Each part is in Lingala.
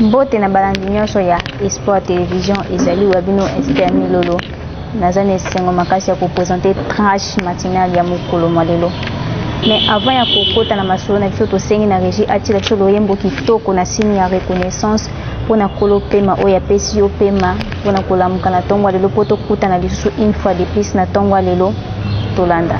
Mbote na balandi nyonso ya Espoir Télévision ezali wabino Esther Milolo. Nazane sengo makasi ya présenter tranche matinale ya mokolo malelo. Mais avant ya kokota na masolo na biso tosengi na régie atila biso loyembo kitoko na signe ya reconnaissance pona kolo pema oya pesi yo pema pona kolamuka na tongo lelo poto kuta na lisusu une fois de plus na tongo lelo tolanda.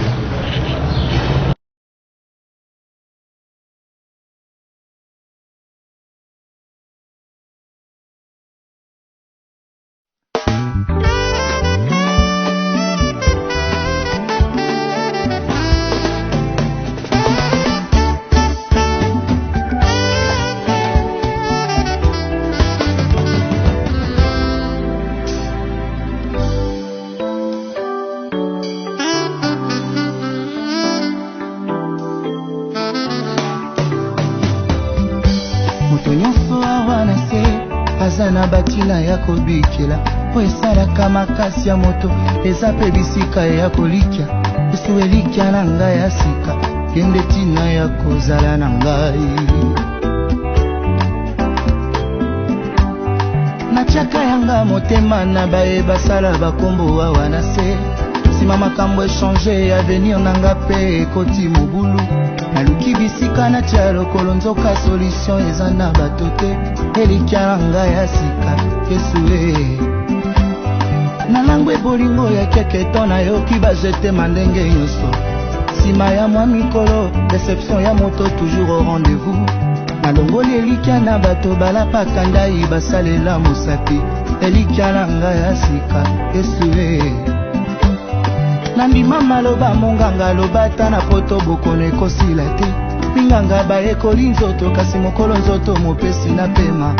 Na batina ya kobikela po esalaka makasi ya moto eza pe bisika ya kolikia esu elikia na ngai ya sika kende tina ya kozala na ngai natiaka yanga motema na baye basala bakombo awa na se nsima makambo echange avenir na nga pe ekoti mobulu naluki bisika natia lokolo nzoka solution eza na bato te elikia na ngai ya sika esue na langue bolingo ya keketo nayoki bajete mandenge nyonso nsima ya mwa mikolo deception ya moto toujours au rendez-vous nalongoli elikia na bato balapaka ndai basalela mosapi elikia na ngai ya sika esue nandima maloba monganga lobata na poto bokono ekosila te minganga baekoli nzoto kasi mokolo nzoto mopesi na pema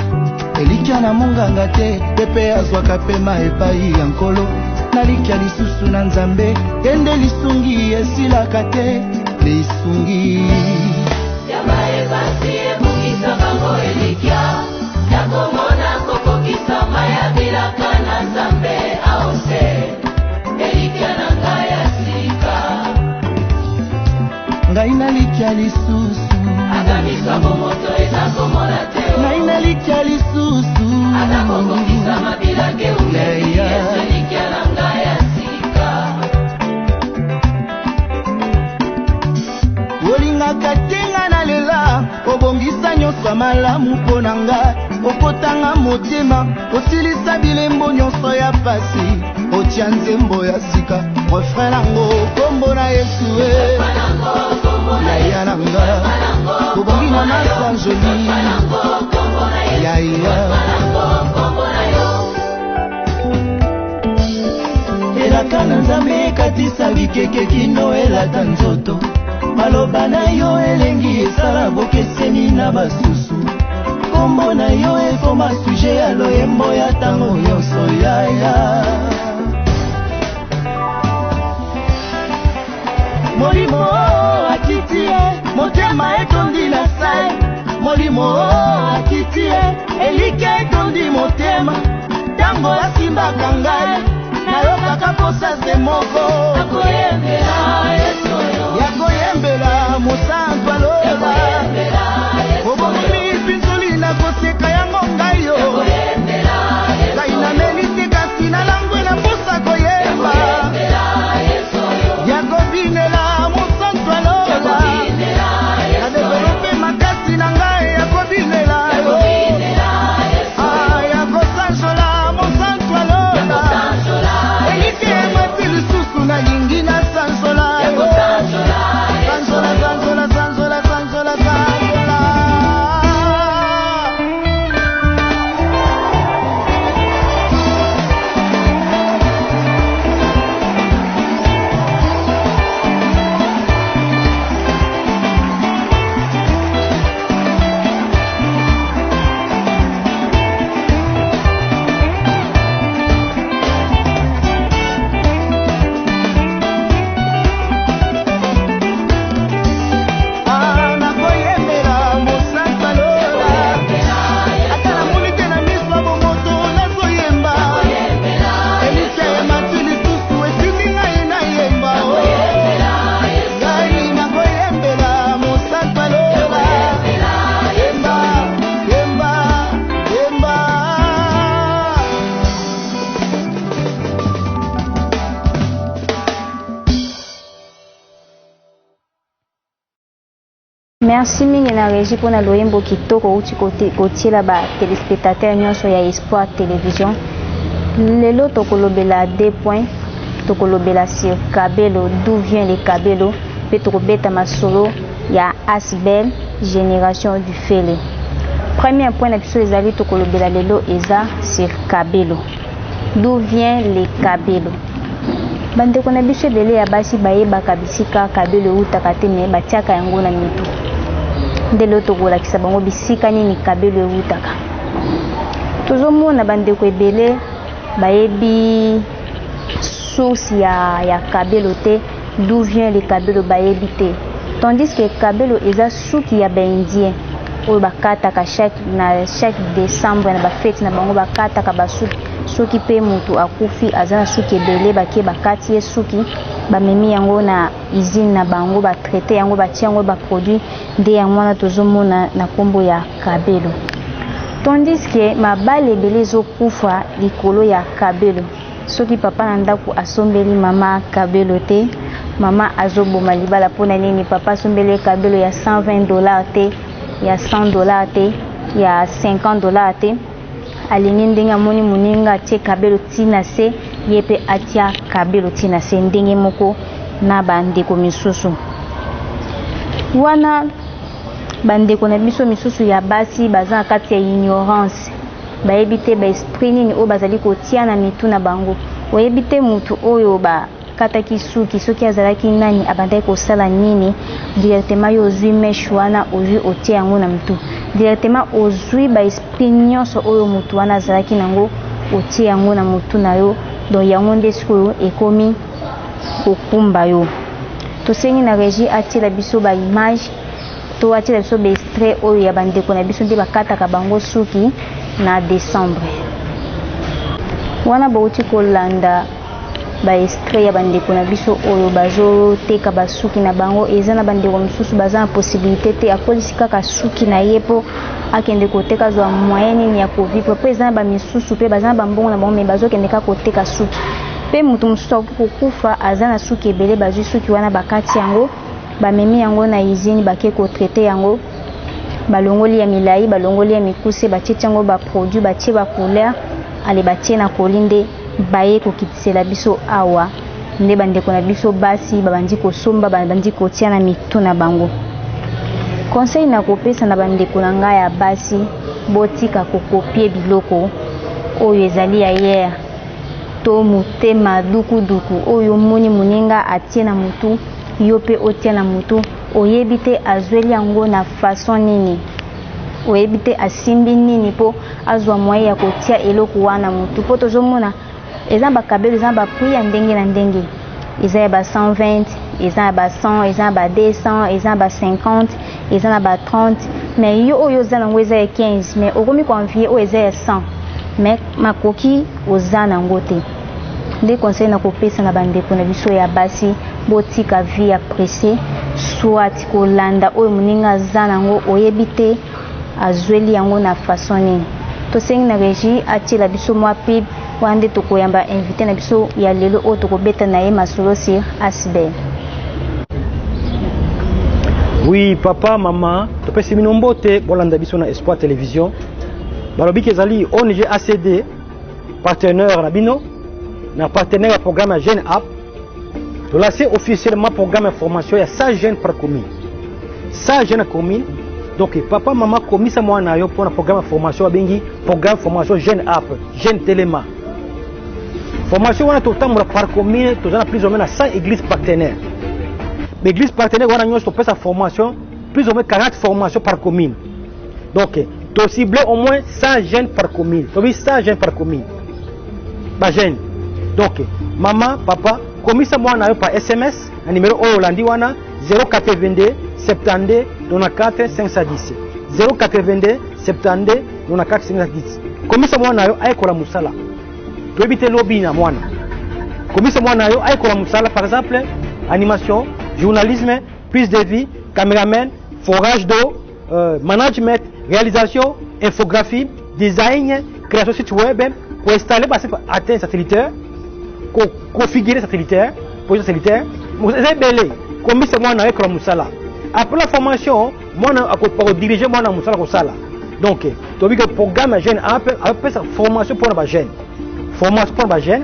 elikia na monganga te pepe azwaka pema epai ya nkolo nalikia lisusu na nzambe ende lisungi esilaka te lisungi yabaebasi ebukisaka ngo elikia yakomona kokokisama ya bilaka na nzambe aose elikia na ngai ya sika ngai nalikia lisusu akamisa bomoto eza komona te ngai nalikia lisusu akakokokisama bilake umeli yesu elikia na ngai ya sika olingaka tenga na lela obongisa nyonso malamu mpo na nga okotanga motema osilisa bilembo nyonso ya pasi otia nzembo ya sika refrain nango kombo na yesu yaya na nga obongi na masanjoli yaya elaka na nzambe ekatisa bikeke kino elata nzoto maloba na yo elengi esala bokeseni na basusu kombo na yo ekoma suje ya loyembo ya ntango nyonso yaya molimo akitie motema etondi na sai molimo akitie elike etondi motema ntango asimbaka ngai nayokaka posa se moko yakoyembela mosantu aloba obomimi pinzoli na koseka yango ngai yo ngai namelisi kasi na langwe na posa koyemba yakobinela mosantu aloba nadevelope makasi na ngai yakobinela yo yakosanjola mosantu aloba elike emati lisusu nalingi nasa Merci mingi na régie pour na loyembo kitoko uti côté là bas téléspectateurs nyonso ya Espoir Télévision. Lelo tokolobela 2 points, tokolobela sur Kabelo, d'où vient le Kabelo, pe tokobeta masolo ya Asbel, génération du Fele. Premier point na biso ezali tokolobela lelo eza sur Kabelo. D'où vient le Kabelo? Bandeko na biso ebele ya basi bayebaka bisika Kabelo utaka te me batiaka yango na mitu. Ndelo tokolakisa bango bisika nini Kabelo utaka. Tozomona bandeko ebele bayebi source ya Kabelo te, d'où vient le Kabelo bayebi te. Tandis que Kabelo eza suki ya baindien oyo bakataka chaque décembre na bafete na bango bakataka basuki soki pe mutu akufi azana suki ebele bakie bakati ye suki bamemi yango na usine na bango batraite yango batie yango baproduit nde yango wana tozomona na nkombo ya Kabelo. Tandis que mabale ebele ezokufa likolo ya Kabelo. Soki papa na ndako asombeli mama Kabelo te, mama azoboma libala mpona nini papa asombeli Kabelo ya $120 te, ya $100 te, ya $50 te. Alingi ndenge amoni moninga atie Kabelo tina se, ye pe atia Kabelo tina se ndenge moko na bandeko misusu. Wana bandeko na biso misusu ya basi baza na kati ya ignorance. Bayebi te ba esprit nini oyo bazali kotia na mitu na bango. Oyebi te mutu oyo bakataki suki soki azalaki nani abandaki kosala nini, directement yo ozwi mesh wana ozwi otia yango na mitu. Directement ozwi ba esprit nyonso oyo mutu wana azalaki nango otia yango na mutu na yo. Donc yango nde sikoyo ekomi kokumba yo. Tosengi na régie atia la biso ba image to atia la biso ba extrait oyo ya bandeko na biso nde bakataka bango suki na décembre. Wana bauti kolanda ba extrait ya bandeko na biso oyo bazo teka basuki na bango eza na bandeko misusu baza na possibilité te akolisi kaka suki na yepo akende koteka zwa moyen ya kovivre pe eza na ba misusu pe baza na bambongo na bango me bazo kende kaka koteka suki pe mutu mususu akokufa aza na suki ebele bazwi suki wana bakati yango bamemi yango na usine bake kotraite yango balongoli ya milai balongoli ya mikuse batie yango ba produit batie ba couleur ale batie na kolinde baye kokitisela biso awa nde bandeko na biso basi babandi kosomba babandi kotia na mitu na bango. Conseil na kopesa na bandeko na ngai ya basi botika kokopie biloko oyo ezali ya hier to mutema duku oyo moni muninga atie na mutu yo pe otia na mutu oyebi te azweli yango na façon nini, oyebi te asimbi nini po azwa moyen ya kotia eloko wana mutu po tozomona eza ba Kabelo eza ba prix ya ndenge na ndenge, eza ya ba 120, eza ya ba 100, eza ya ba 200, eza ya ba 50, eza na ba 30, mais yo oyo eza nango eza ya 15, mais okomi konvie oyo eza ya 100, mais makoki oza nango te. Nde conseil na kopesa na bandeko na biso ya basi botika vie ya pressé soit kolanda oyo moninga aza nango oyebi te azweli yango na façon nini. Tosengi na régie atiela biso mwa pib wande tokoyamba invité na biso ya lelo oyo tokobeta na ye masolo sur Asbel. Oui, papa, maman, topesi bino mbote bolanda biso na Espoir Télévision. Balobi kezali ONG ACD partenaire na bino na partenaire programme Jeune App. To lancer officiellement programme de formation ya 100 jeunes par commune. 100 jeunes commune. Donc papa, maman komisa moi na yo pour na programme de formation bengi programme formation Jeune App, Jeune Téléma. Formation wana totamura par commune, to na plus ou moins 100 églises partenaires. L'église partenaire wana nyonso to pesa formation, plus ou moins 40 formations par commune. Donc to cible au moins 100 jeunes par commune. To bi 100 jeunes par commune. Ba jeune. Donc maman, papa, komisa moi na yo par SMS, un numéro Hollandi wana 082 72 94 510. 082 72 94 510. Komisa moi na yo ayekola musala. To ebite lobby na mwana. Komisa moi na yo ayekola musala par exemple animation, journalisme, prise de vie, caméraman, forage d'eau, management, réalisation, infographie, design, création de site web, pour installer, atteindre satellitaire, configurer satellitaire, position satellitaire, vous avez belé, comme c'est moi avec le Moussala. Après la formation, mwana akopako diriger mwana musala ko sala. Donc to bi que programme jeune après sa formation pour les jeunes. Formation pour les jeunes.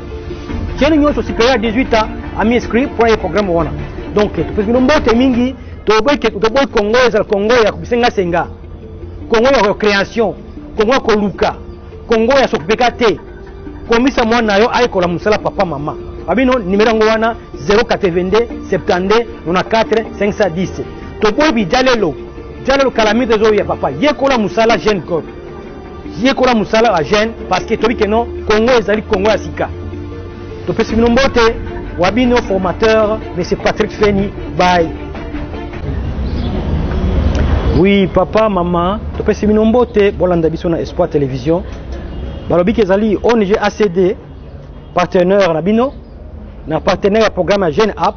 Jeune nyo supérieur à 18 ans a mis inscrit pour le programme wana. Donc to bi nombote mingi to boy Congo ezal Congo ya kubisenga senga. Congo ya création, Congo ya koluka, Congo ya sokupeka te. Komisa mwana yo aikola musala papa mama. Babino numéro wana 082 72 94 510. To boy bi jalelo calamité zo ya papa. Yekola musala jeune corps. Yekola musala a jeune parce que to bi que non Congo ezali Congo ya sika. To pesi binombote wabino formateur monsieur Patrick Feni bye. Oui, papa, maman, tu peux essayer de faire bolanda biso na Espoir Télévision. Balobi kezali ONG ACD partenaire na bino na partenaire à programme Jeune App.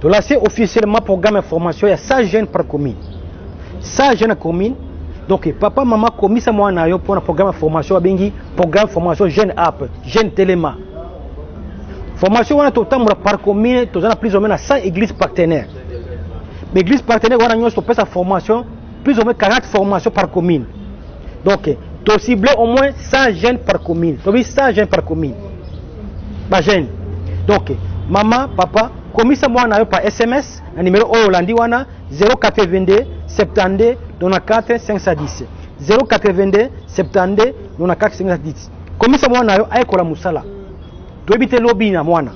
To lancer officiellement programme information ya 100 jeunes par commune. 100 jeunes commune. Donc papa, maman komisa moi na yo pour programme formation bengi programme formation Jeune App, Jeune Téléma. Formation wana total par commune, to za plus ou moins 100 églises partenaires. L'église partenaire a sa formation, plus ou moins 40 formations par commune. Donc, tu as ciblé au moins 100 jeunes par commune. Tu as 100 jeunes par commune. Bah, jeunes. Donc, maman, papa, commis ça moi par SMS, un numéro Hollandi 082 72 94 510. 082 72 94 510. Commis ça moi aikola musala. Tu éviter lobby na mwana.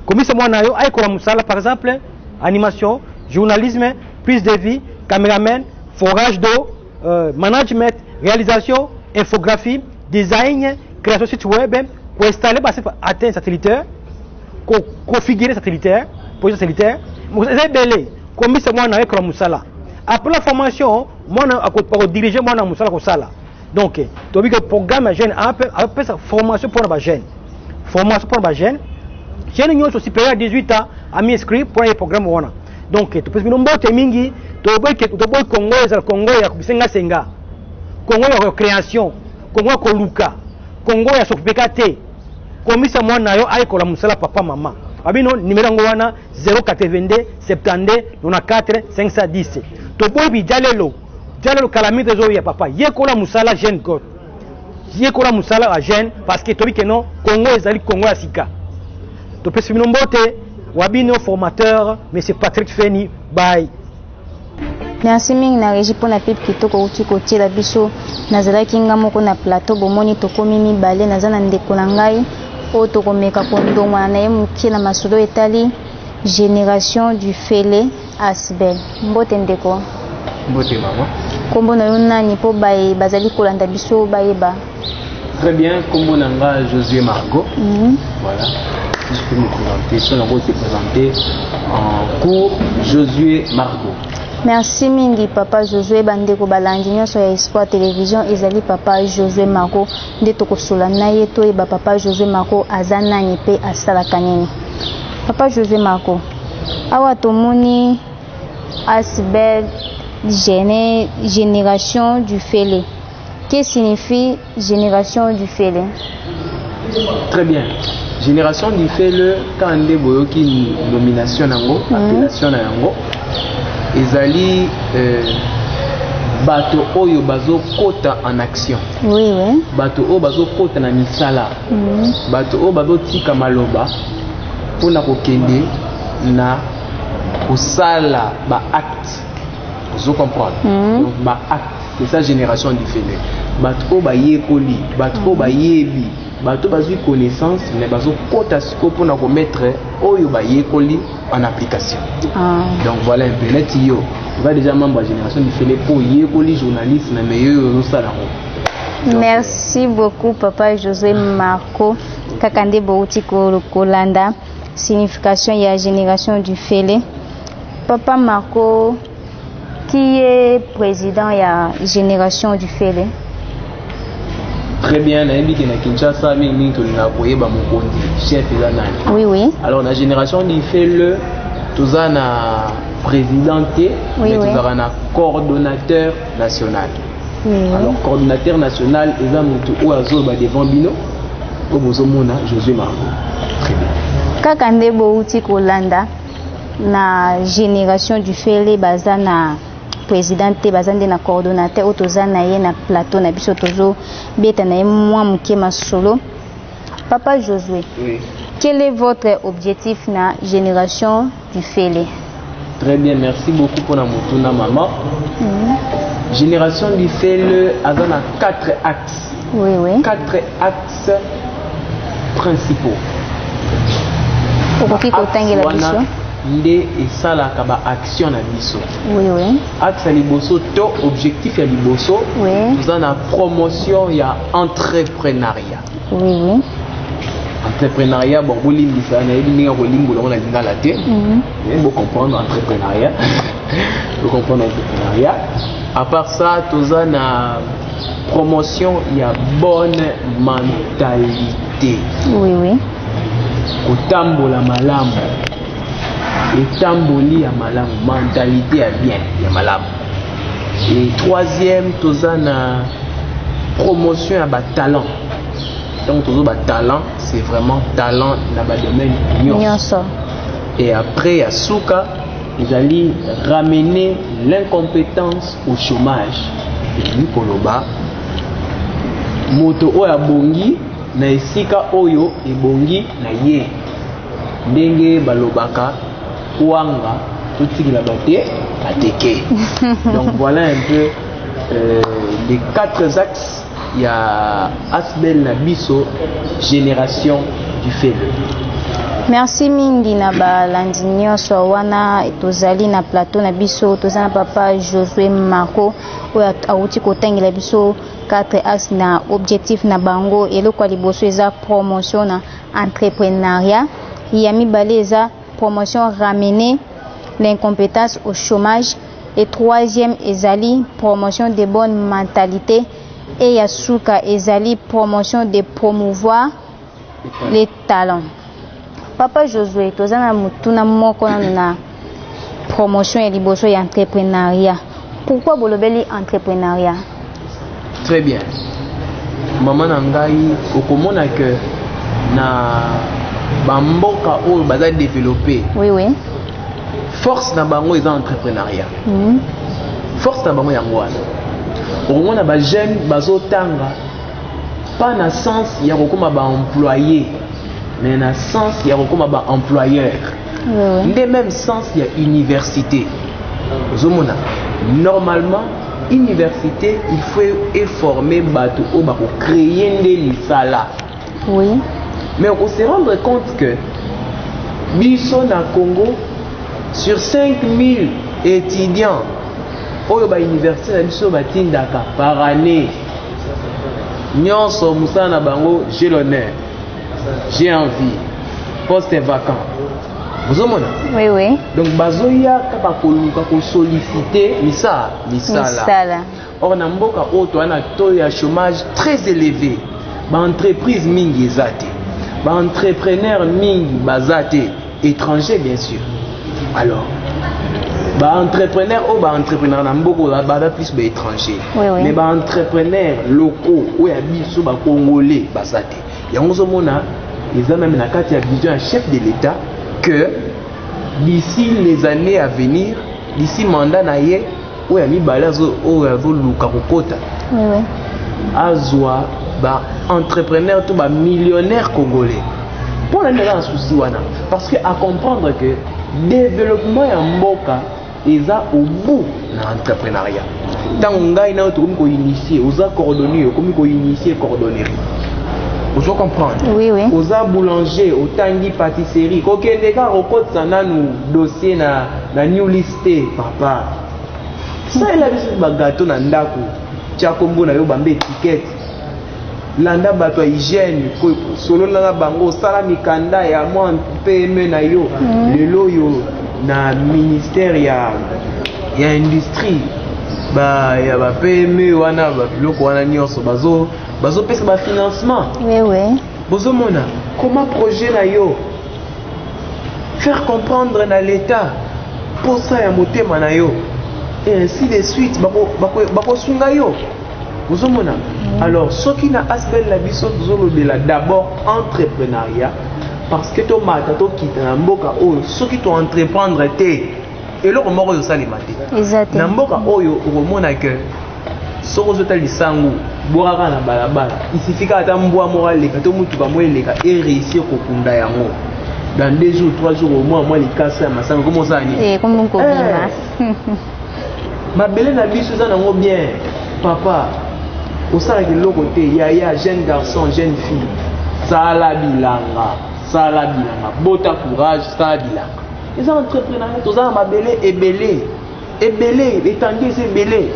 Commis ça moi aikola musala par exemple, animation, journalisme, prise de vie, caméraman, forage d'eau, management, réalisation, infographie, design, création de site web, pour installer, atteindre satellitaire, configurer satellitaire, projet satellitaire. Vous avez belé, comme c'est moi avec la Moussala. Après la formation, moi je diriger moi Moussala Kosala. Donc, tu as vu que le programme jeune après sa formation pour les jeunes. Formation pour les jeunes. Jeune union supérieur à 18 ans a mis inscrit pour le programme wana. Donc tu peux nombote mingi to boy Congo ezal Congo ya kubisenga senga. Congo ya création, Congo ya koluka, Congo ya sokupeka te. Komisa mwana yo aikola musala papa mama. Abino numéro wana 082 72 94 510. To boy bi jalelo calamité zo ya papa. Yekola musala jeune God. Yekola musala a jeune parce que to bi que non Congo ezali Congo ya sika. To peux nombote wabino formateur monsieur Patrick Feni bye. Merci mingi na régie pour la pipe kitoko uti kotiela biso nazalaki nga moko na plateau bomoni tokomi mibale naza na ndeko na ngai oyo tokomeka kondongwana na ye mokie na masolo etali génération du fele Asbel. Mbote ndeko. Mbote mama. Kombo na yo nani po baye bazali kolanda biso bayeba? Très bien, kombo na nga Josué Margot. Voilà. Je peux me présenter, son nom s'est présenté en cours Josué Margot. Merci mingi papa Josué bandeko balandi nyonso ya Espoir Télévision ezali papa Josué Margot nde tokosola na ye to eba papa Josué Margot aza nani pe asalaka nini. Papa Josué Margot awa tomoni Asbel génération du fele. Que signifie génération du fele? Très bien. Génération du fele quand on boyoki nomination nango, appellation nango. Ezali bato oyo bazo kota en action. Oui oui. Bato oyo bazo kota na misala. Bato oyo bazo tika maloba pona kokende na kosala ba acte. Vous comprenez? Donc ba acte, c'est ça génération du fele. Bato oyo ba yekoli, bato oyo ba yebi, bato bazui connaissance mais bazo kota siko pona ko mettre oyo ba yekoli en application. Donc voilà un peu net yo. Il va déjà membre de la génération du fele pour yekoli journaliste na meilleur no sala. Merci beaucoup papa Josué Margot. Kakande bouti kolanda signification ya génération du fele. Papa Margot qui est président ya génération du fele? Très bien, na yebi na Kinshasa mingi to na koyeba mokonzi chef eza nani. Oui oui. Alors la génération du fele toza na présidenté mais toza na coordonnateur national. Alors coordonnateur national eza mutu o azoba devant bino ko bozomona Josué Margot. Très bien. Kaka nde bouti kolanda na génération du fele baza na président te bazande na coordonnateur otoza na ye na plateau na biso tozo beta na moi muke masolo. Papa Josué, Oui. quel est votre objectif na génération du Félé? Très bien, merci beaucoup pour la motuna maman. Génération du Félé a 4 axes. Oui, oui. 4 axes principaux. Okoki kotangela biso. Nde esalaka ba action na biso. Oui, oui. Axe ya liboso to objectif ya liboso. Oui. Nous avons la promotion ya entrepreneuriat. Oui, oui. Entrepreneuriat, bon, vous limbisa na yebi ninga ko limbola on a lingala te. Vous comprendre entrepreneuriat. Vous comprendre entrepreneuriat. À part ça, nous avons la promotion ya bonne mentalité. Oui, oui. Kotambola malamu. Etamboli ya malamu, mentalité ya bien ya malamu. Et troisième, toza na promotion ya ba talent. Donc toza ba talent, c'est vraiment talent na ba domaine nyonso. Et après ya suka, ils allaient ramener l'incompétence au chômage. Et ni koloba moto oya bongi na esika oyo ebongi na ye. Ndenge balobaka Ouanga, tout ce qu'il a battu, a téké. Donc voilà un peu les 4 axes. Il y a Asbel Nabiso, génération du Félé. Merci mingi na balandi nyonso wana tozali na plateau na biso tozana papa Josué Mako oyo auti kotangela biso 4 axes na objectif na bango eloko liboso eza promotion na entrepreneuriat ya mibale eza promotion ramener l'incompétence au chômage et troisième ezali promotion de bonne mentalité et yasuka ezali promotion de promouvoir les talents. Papa Josué tozana mutuna moko na promotion et liboso et entrepreneuriat. Pourquoi bolobeli entrepreneuriat? Très bien. Maman nangai okomona que na bamboka oyo baza développé. Oui, oui. Force na bango eza entrepreneuriat. Force na bango yango wana. Okomona ba jeune bazotanga pas na sens ya kokoma ba employé mais na sens ya kokoma ba employeur. Oui, Nde même sens ya université. Ozomona normalement université il faut former bato o ba ko créer nde lisala. oui. Mais on se rendre compte que biso na Congo sur 5000 étudiants oyo ba université na biso batindaka par année nyonso musana na bango j'ai l'honneur, j'ai envie, poste vacant. Vous avez Oui, oui. donc bazoya kaka koluka ko solliciter misala. Or na mboka oto ana taux ya chômage très élevé. Ba entreprise mingi ezate. Ba entrepreneur mingi bazate étranger bien sûr. Alors ba entrepreneur ou ba entrepreneur na mboka ba plus ba étranger. Oui, oui. Mais ba entrepreneur locaux ou ya biso ba congolais bazate. Yango zomona ils ont même la carte ya vision à chef de l'État que d'ici les années à venir, d'ici mandat naie, où il y a mis balazo où il y a voulu kakokota. Oui, oui. Azwa ba entrepreneur tout ba millionnaire congolais. Pour la nana souci wana parce que à comprendre que développement ya mboka eza au bout na entrepreneuriat. Tant ngai na to ko initier, oza coordonner, comme ko initier coordonnerie. Vous comprendre? Oui, oui. Oza boulanger, otangi pâtisserie. Kokende ka okotsa nanu dossier na new listé papa. Ça il a biso ba gâteau na ndako. Tia kombo na yo bambe étiquette. Landa bato hygiène ko solo na bango sala mikanda ya moi PME na yo. Lelo yo na ministère ya industrie. Ba ya ba PME wana ba biloko wana nyonso bazo pesa ba financement. Oui, oui. Bozomona comment projet na yo faire comprendre na l'état pour ça ya motema na yo et ainsi de suite bako sunga yo. Bozomona alors ce qui na asbel la biso bozolobela d'abord entrepreneuriat parce que to mata to kita na mboka o ce qui to entreprendre te et le moko yo sali maté Exact. na mboka oyo okomona que soko zota lisangu boraka na balabala isifika ata mbwa moko leka to mutuka mo eleka et réussir kokunda yango dans 2 jours 3 jours au moins les casser à masanga comment ça ni Comme ko bima. Mabele na biso za nango bien papa au sala de l'autre côté ya jeune garçon jeune fille sala bilanga bota courage sala bilanga les entrepreneurs tous ça mabele ebele étendue c'est belé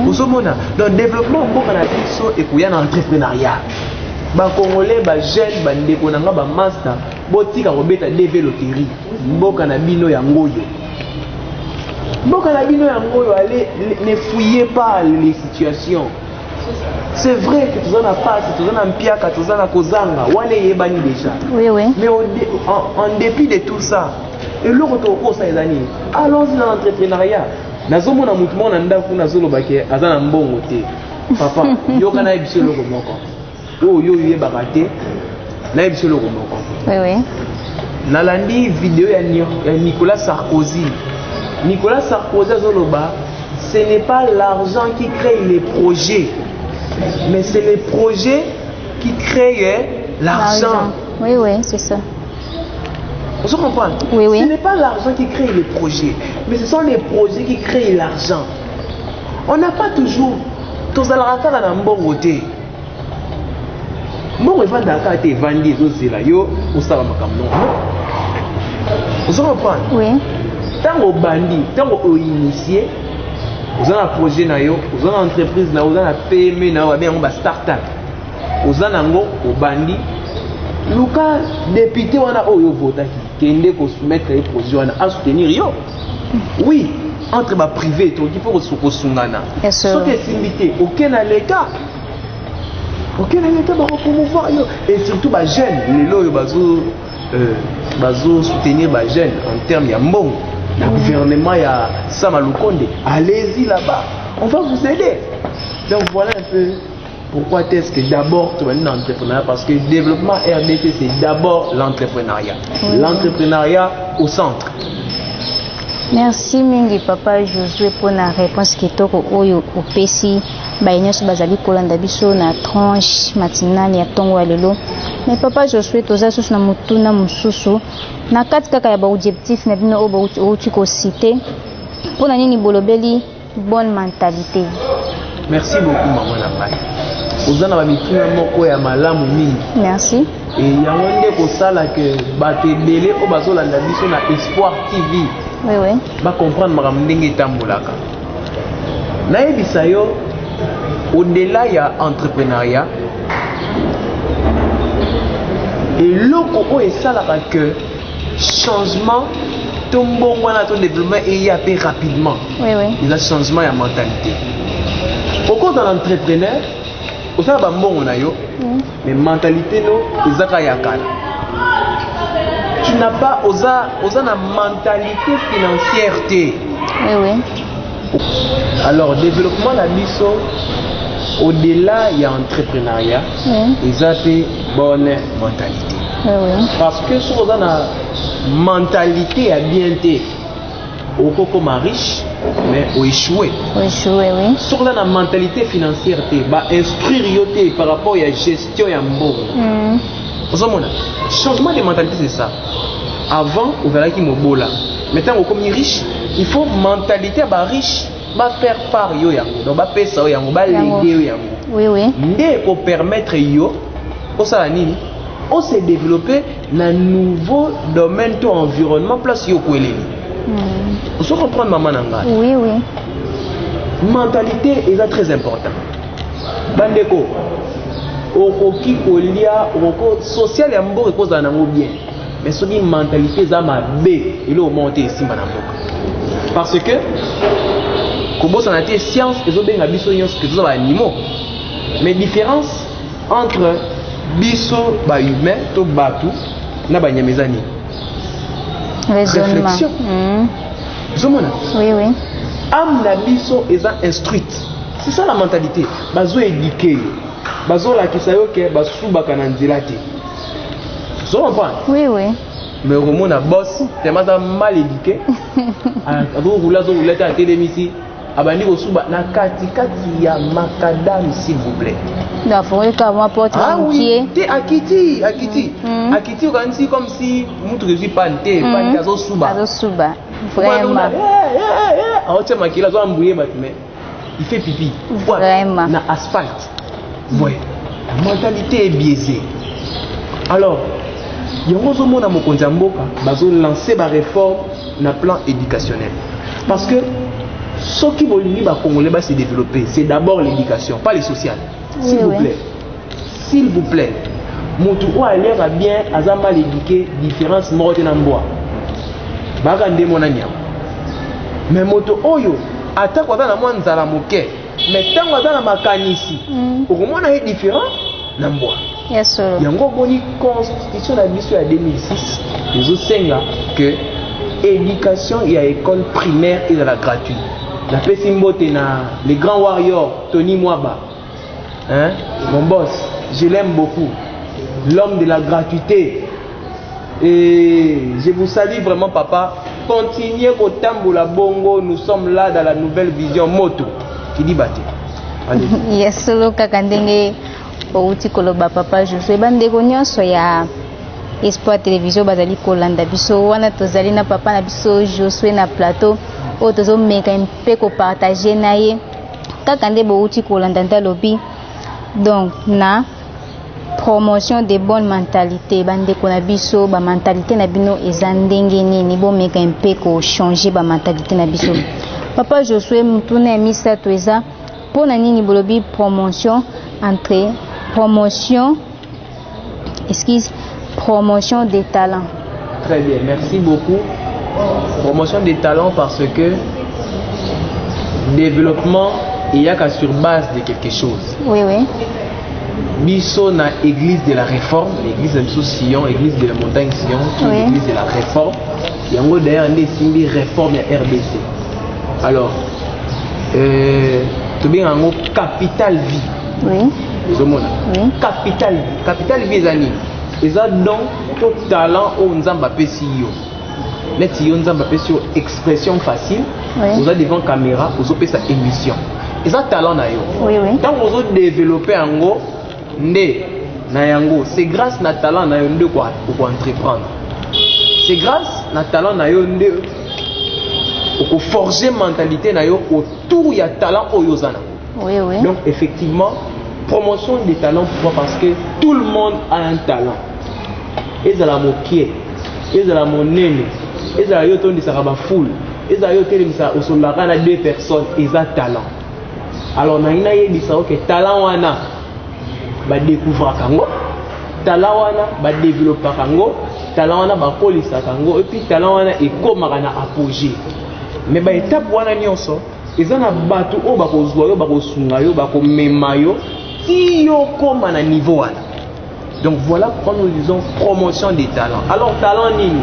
vous mona dans développement mboka na biso et kuya na entrepreneuriat ba congolais ba jeune ba ndeko nanga ba master botika kobeta DV loterie mboka na bino ya ngoyo allez ne fouillez pas les situations. C'est vrai que tu en as pas, tu en as piaka, tu en as kozanga, wane yebani déjà. Oui. Mais en dépit de tout ça, et le retour ça les années. Allons-y dans l'entrepreneuriat. Nazomona mutu mona ndaku nazolo bake azana mbongo te. Papa, yo kana ebiso loko moko. Oh yo yebaka te. Na ebiso loko moko. Oui. Nalandi vidéo ya Nicolas Sarkozy. Nicolas Sarkozy Zoloba, ce n'est pas l'argent qui crée les projets, mais c'est les projets qui créent l'argent. Oui, c'est ça. Vous comprenez? Oui. Ce n'est pas l'argent qui crée les projets, mais ce sont les projets qui créent l'argent. On n'a pas toujours tous à la raka dans un bon côté. Bon, il va d'accord te vendre aussi là, yo, ou ça va m'accompagner. Vous comprenez? Oui. Tant au bandit, tant au initié, vous avez un projet na yo, vous avez une entreprise na, vous avez un PME na, vous avez un start-up. Vous avez un au bandit. Luka député wana oyo vota qui kende ko soumettre les projets wana à soutenir yo. Oui, entre ba privé to il faut ko sungana. So que simité, aucun à l'État. Aucun à l'État va promouvoir yo et surtout ba jeunes, les loyo bazo soutenir ba jeunes en termes ya mbongo. Le gouvernement il y a Samalukonde, allez-y là-bas, on va vous aider. Donc voilà un peu pourquoi est-ce que d'abord tu vas dans l'entrepreneuriat, parce que le développement RDC c'est d'abord l'entrepreneuriat. L'entrepreneuriat au centre. Merci mingi papa Josué pour la réponse qui est au PC. Baïnyos bazali kolanda biso na tranche matinale ya tongo lelo. Mais papa Josué toza susu na mutuna mususu na kati kaka ya ba objectif na bino o tu ko citer pour na nini bolobeli bonne mentalité. Merci beaucoup maman na pai. Ozana ba mituna moko ya malamu mingi. Merci. Et yango nde ko sala que bato ebele o bazolanda biso na Espoir TV. Oui. Ba comprendre makambo ndenge tambolaka. Na yebisa yo au-delà il y a entrepreneuriat et l'autre est ça là que changement tombongo na ton développement et y a peu rapidement. Oui. Il y a changement de mentalité. Au cours de l'entrepreneur, au sein de bon on a yo, mais mentalité no ezaka yakala. Tu n'as pas osa na mentalité financière té. Oui. Alors développement la biso au-delà il y a entrepreneuriat, ils ont bonne mentalité. Oui. Parce que si on a une mentalité à bien été, au comme riche, mais au échoué. Oui. Si on a une mentalité financière, bah instruire par rapport à la gestion ya mbongo. Changement de mentalité c'est ça. Avant, on verra qui mobola. Maintenant, comme riche, il faut mentalité bah riche. Va faire part yo yango donc va payer ça yango va léguer yo yango oui ndé pour permettre yo au sala nini on se développer dans nouveau domaine to environnement place yo kweleli on se comprendre maman nanga oui mentalité est très important bandeko okoki kolia oko social ya mboka koza nango bien mais soki mentalité za mabe il est monté ici na mboka parce que Kobo ça a science et zobenga biso nyos que tous les animaux. Mais différence entre biso ba humain to batu na ba nyamezani. Réflexion. Zomona. Oui. Am na biso eza instruite. C'est ça la mentalité. Bazo éduquer. Bazo la kisayo ke basu bakana nzela te. Zo comprendre? Oui. mais au moment la boss tellement mal éduqué roula à télémisi abandi kosuba na kati ya macadam s'il vous plaît. Donc faut que moi porte oui, te akiti organisi comme si mutu que suis panté azo suba vraiment makila zo ambouyer mais il fait pipi vraiment na asphalte. Ouais, la mentalité est biaisée. Alors yango zo mona mokonzi ya mboka bazo lancer ba réforme na plan éducationnel parce que ce qui bolingi ba congolais ba se développer, c'est d'abord l'éducation, pas le social. S'il vous plaît. S'il vous plaît. Motu o a l'air bien aza mal éduqué, différence morte na mboa. Baka nde mona nya. Mais moto oyo atako aza na mwa nzala moke, mais tango aza na makanisi, okomona est différent na mboa. Yes sir. Yango boni constitution na biso ya 2006, ezo senga que éducation et à école primaire et de la gratuite. La Pessimbote na les grands warriors Tony Mwaba, hein, mon boss, je l'aime beaucoup, l'homme de la gratuité. Et je vous salue vraiment papa. Continuez au Tamboula Bongo, nous sommes là dans la nouvelle vision moto. Qui dit bâti. Allez. Yes solo kakandenge outi koloba papa je suis bande nyonso ya Espoir Télévision bazali kolanda biso wana tozali na papa na biso Josué na plateau o tozo meka mpe ko partager na ye kaka nde bouti kolanda ndalobi donc na promotion des bonnes mentalités bande ko na biso ba mentalité na bino eza ndenge nini bo meka mpe ko changer ba mentalité na biso papa Josué mutuna misa to eza pona nini bolobi promotion entre promotion des talents. Très bien, merci beaucoup. Promotion des talents parce que développement, il y a qu'à sur base de quelque chose. Oui, oui. Biso na église de la réforme, l'église de Sion, église de la montagne Sion, oui. L'église de la réforme. Il y a un d'ailleurs une réforme à RDC. Alors, tu bien en capital vie. Oui. Oui. Capital vie zani. Et ça donc tout talent au nzamba pesiyo. Net yo nzamba pesiyo expression facile. Oui. Vous avez devant caméra, vous avez sa émission. Et ça talent na yo. Oui oui. Quand vous avez développé ango ndé na yango, c'est grâce na talent na yo ndé quoi pour entreprendre. C'est grâce na talent na yo ndé pour forger mentalité na yo autour ya talent oyozana. Oui oui. Donc effectivement promotion des talents, pourquoi? Parce que tout le monde a un talent. Et ça la moquée, et ça la monnaie, et ça la yoton de sa foule, et ça yoton de sa osolara na deux personnes, et ça talent. Alors na ina ye bisa que talent wana ba découvrir kango, talent wana ba développer kango, talent wana ba polisa kango, et puis talent wana e komaka na apogée. Mais ba étape wana nyonso, eza na bato o ba kozwa yo ba kosunga yo ba komema yo yo comme à niveau. Donc voilà pourquoi nous disons promotion des talents. Alors talent nini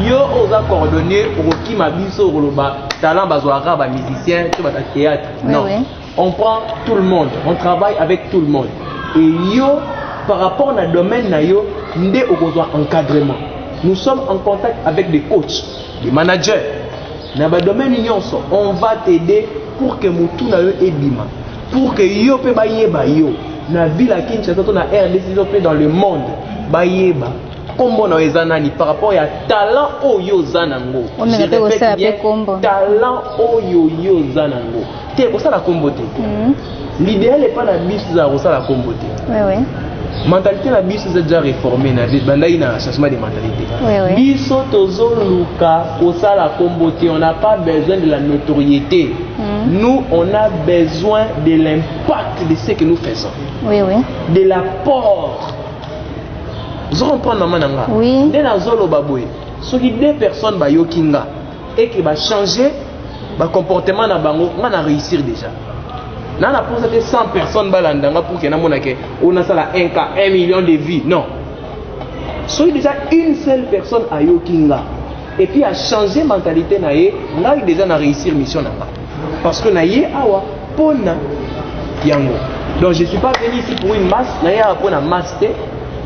yo osa coordonner pour qui ma biso roloba talent bazwara ba musicien to ba théâtre. Non. Oui, oui. On prend tout le monde, on travaille avec tout le monde. Et yo par rapport à domaine na yo ndé okozwa encadrement. Nous sommes en contact avec des coachs, des managers. Na ba domaine nyonso, on va t'aider pour que mutu na yo ebima. Pour que yo pe bayeba yo na ville à Kinshasa to na RDC pe dans le monde bayeba kombo na ezanani par rapport ya talent oyo zanango. On a fait aussi la kombo. Talent oyo yo zanango. Te ko ça la kombo te. L'idéal est pas la bise za ko ça la kombo te. Oui oui. Mentalité la bise c'est déjà réformée na bandai na changement de mentalité. Oui oui. Biso tozo luka ko ça la kombo te, on n'a pas besoin de la notoriété. Nous, on a besoin de l'impact de ce que nous faisons. Oui, oui. De l'apport. Vous comprenez, maman? Oui. Dès la zone au baboué, si deux personnes ba yokinga et qui va changer le comportement na bango, on a réussi déjà. Là, on a posé 100 personnes balandanga pour que on a ça 1 million de vies. Non. Si déjà une seule personne a yokinga et puis a changé mentalité na ye, là il déjà a réussi mission na ba. Parce que naye awa pona yango. Donc je suis pas venu ici pour une masse, naye awa pona masse te,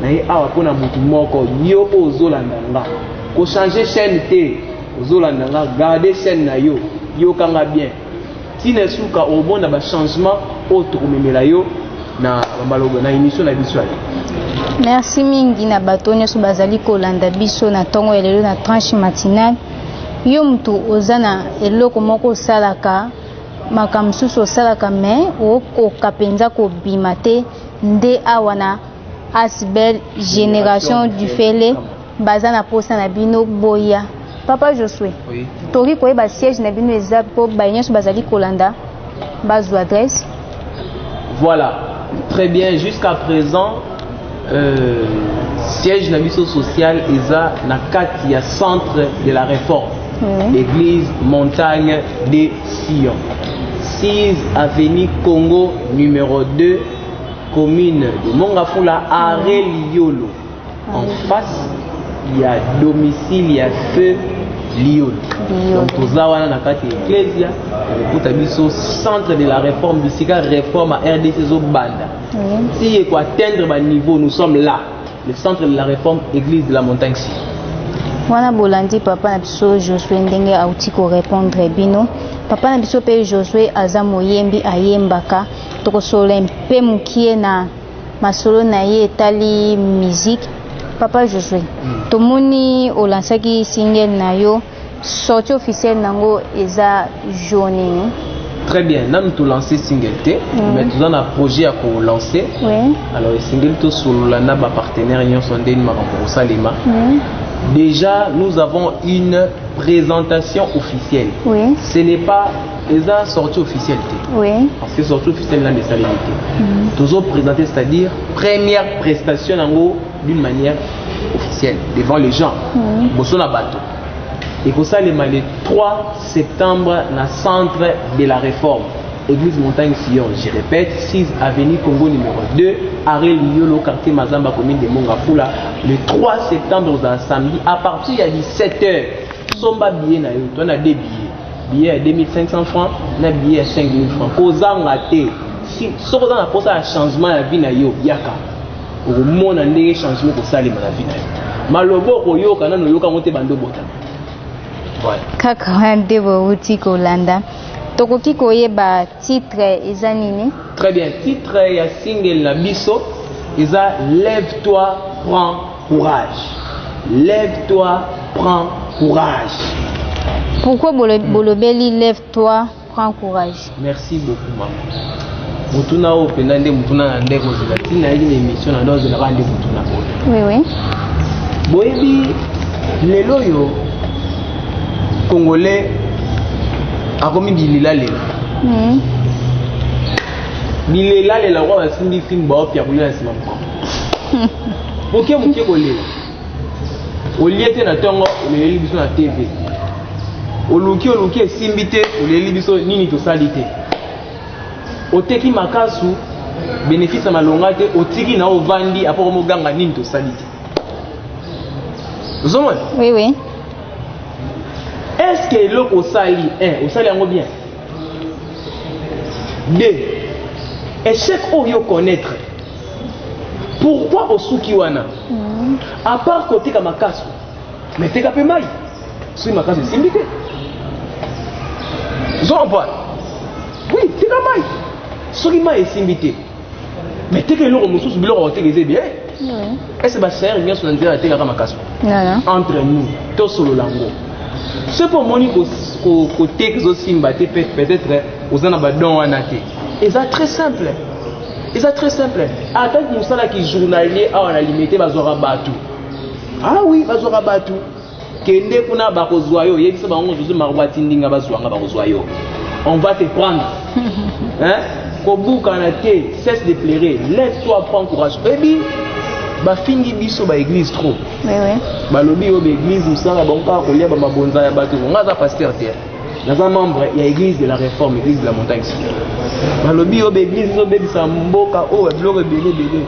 naye awa pona mutu moko yo ozolanda nga. ko changer chaîne T ozolanda nga garder chaîne na yo yo kanga bien tina suka obona ba changement autre komemela yo na bamalogo na émission na biso. Merci mingi na bato nyonso bazali kolanda biso na ntongo ya lelo na tranche matinale. Yo mutu oza na eloko moko osalaka makambo mosusu osalaka me okoka mpenza kobima te nde awa na Asbel Génération du Fele baza na posa na bino boya. Papa Josué, oui. Toki koyeba siège na bino eza po bayenyonso bazali kolanda bazwa adresse. Voilà, très bien. Jusqu'à présent, siège na biso social eza na kati ya centre de la réforme, église Montagne de Sion, 6 avenue Congo numéro 2, commune de Mongafula, arrêt Liolo. En face, il y a domicile, il y a feu Liolo. Donc tozawana na kati ecclesia pour biso centre de la réforme bisika réforme à RDC zo banda. Si il faut atteindre ba niveau, nous sommes là, le centre de la réforme église de la montagne si. Wana bolandi papa na biso Josué ndenge auti ko répondre bino. Papa na biso pe Josué aza moyembi ayembaka tokosolo mpe mukie na masolo na ye etali musique. Papa Josué, tomoni olansaki single na yo, sortie officielle nango eza jaune. Très bien, nous avons lancé single T, mais nous avons un projet à lancer. Oui. Alors, le single T sur l'ana partenaire Union Sondé pour Salima. Déjà, nous avons une présentation officielle. Oui. Ce n'est pas une sortie officielle. Oui. Parce que sortie officielle là de Salima. Nous avons présenté, c'est-à-dire première prestation en gros d'une manière officielle devant les gens. Bosona bateau. Et pour ça, le 3 septembre, dans le centre de la réforme, église Montagne Sion, je répète, 6 avenue Congo numéro 2, arrêt Liolo, quartier Mazamba, commune de Mongafula, le 3 septembre, dans samedi, à partir de 17h, somba billet, on a des billets. Billets à 2500 francs, on a billets à 5000 francs. Aux angatés, si on a posé un changement à la vie, yaka. Au monde, on a un changement pour ça, la vie. Malobo, oyo, kana no yoka monte bando bota. Kaka wande bouti kolanda tokoki koyeba titre eza nini? Très bien, titre ya single na biso eza lève-toi, prends courage. Lève-toi, prends courage. Pourquoi bolobeli lève-toi, prends courage? Merci beaucoup maman. Mutuna o penande mutuna na ndeko zela tina ile émission na doze la rande mutuna. Oui oui. Boyebi lelo yo Congolais a commis bilila lela. Bilila lela kwa basimbi film ba opia kulela sima mpa. Muke kolela. Oliete na tongo oleli biso na TV. Oluki simbite oleli biso nini to salite. Oteki makasu bénéfice malonga te otiki na ovandi apo moganga nini to salite. Zomon? Oui oui. Est-ce que l'eau au sali, au sali en bien? 2. Échec au yo connaître. Pourquoi au Sukiwana? À part côté Kamakasu, mais t'es capé maï. Si ma casse est simbité. Zon pas. Oui, t'es capé maï. Si ma est simbité. Mais t'es que l'eau au moussou, l'eau au télézé bien. Est-ce que ma sœur vient sur l'intérieur de Kamakasu? Non. Entre nous, tout solo lango. C'est pour moi côté que Simba peut-être aux anabadons en athée. Et ça très simple. Attends que nous sommes qui journalier à la limité bazora batu. Ah oui, bazora batu. Kende kuna bakozwayo, yebisa bango jozu marwati ndinga bazwanga bakozwayo. On va te prendre. Hein? Kobuka na te, cesse de pleurer. Laisse-toi prendre courage. Baby. Bafingi biso ba église trop. Oui oui. Balobi o église musala bonka kolia ba mabonza ya bato. Ngaza pasteur terre. Naza membre ya église de la réforme, église de la montagne. Balobi o église zo bebisa mboka o biloko belé.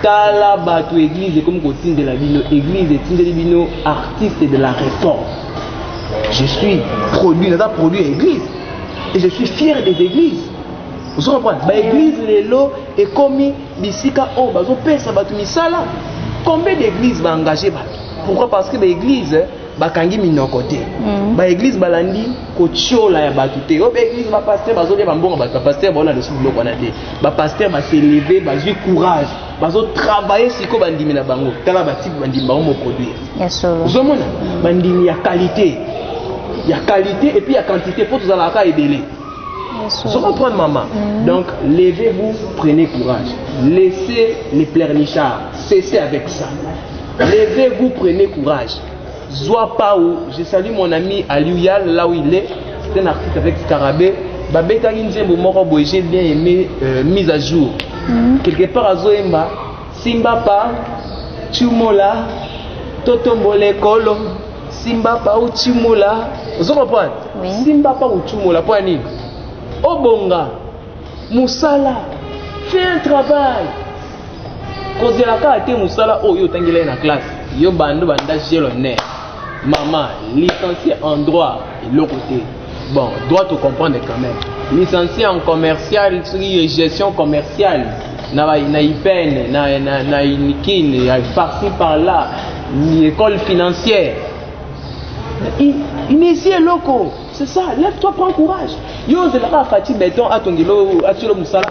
Tala bato église comme côté de la bino église etindeli bino artiste de la réforme. Je suis produit église et je suis fier des églises. Vous comprenez? L'église lelo est commis bisika o bazo pesa batu misala. Combien d'églises va engager batu? Pourquoi? Parce que l'église bakangi minoko te ba église balandi kotiola ya bato te obe église ba pasteur bazolia bambonga ba pasteur bona de biloko wana te ba pasteur ba s'élever bazwi courage bazo travailler siko bandimi na bango tala ba type bandimi bango mo produire ozomona bandimi ya qualité et puis ya quantité pour tous alaka ebele. Je comprends maman. Donc levez-vous, prenez courage. Laissez les pleurnichards, cessez avec ça. Levez-vous, prenez courage. Zoa Pao, je salue mon ami Aliouyal là où il est. C'est un article avec Scarabée. Babeta Ginzembo Moro Boy, j'ai bien aimé mise à jour. Quelque part à Zoemba, Simba Pa, Chumola, Totombole Kolo, Simba Pa ou Chumola. Vous comprenez? Simba Pa ou Chumola, point nul. Obonga, Moussala, fais un travail. Quand il y a été Moussala, oh yo tangile na classe, yo bando banda gelonné. Maman, licencié en droit et l'autre côté. Bon, droit te comprendre quand même. Licencié en commercial, gestion commerciale. Na IPN, na INIKIN, par-ci par-là, une école financière. Initié loco. C'est ça, lève-toi, prends courage. Yo, c'est là, Fatih Béton, à ton guilo, à Tilo Moussala.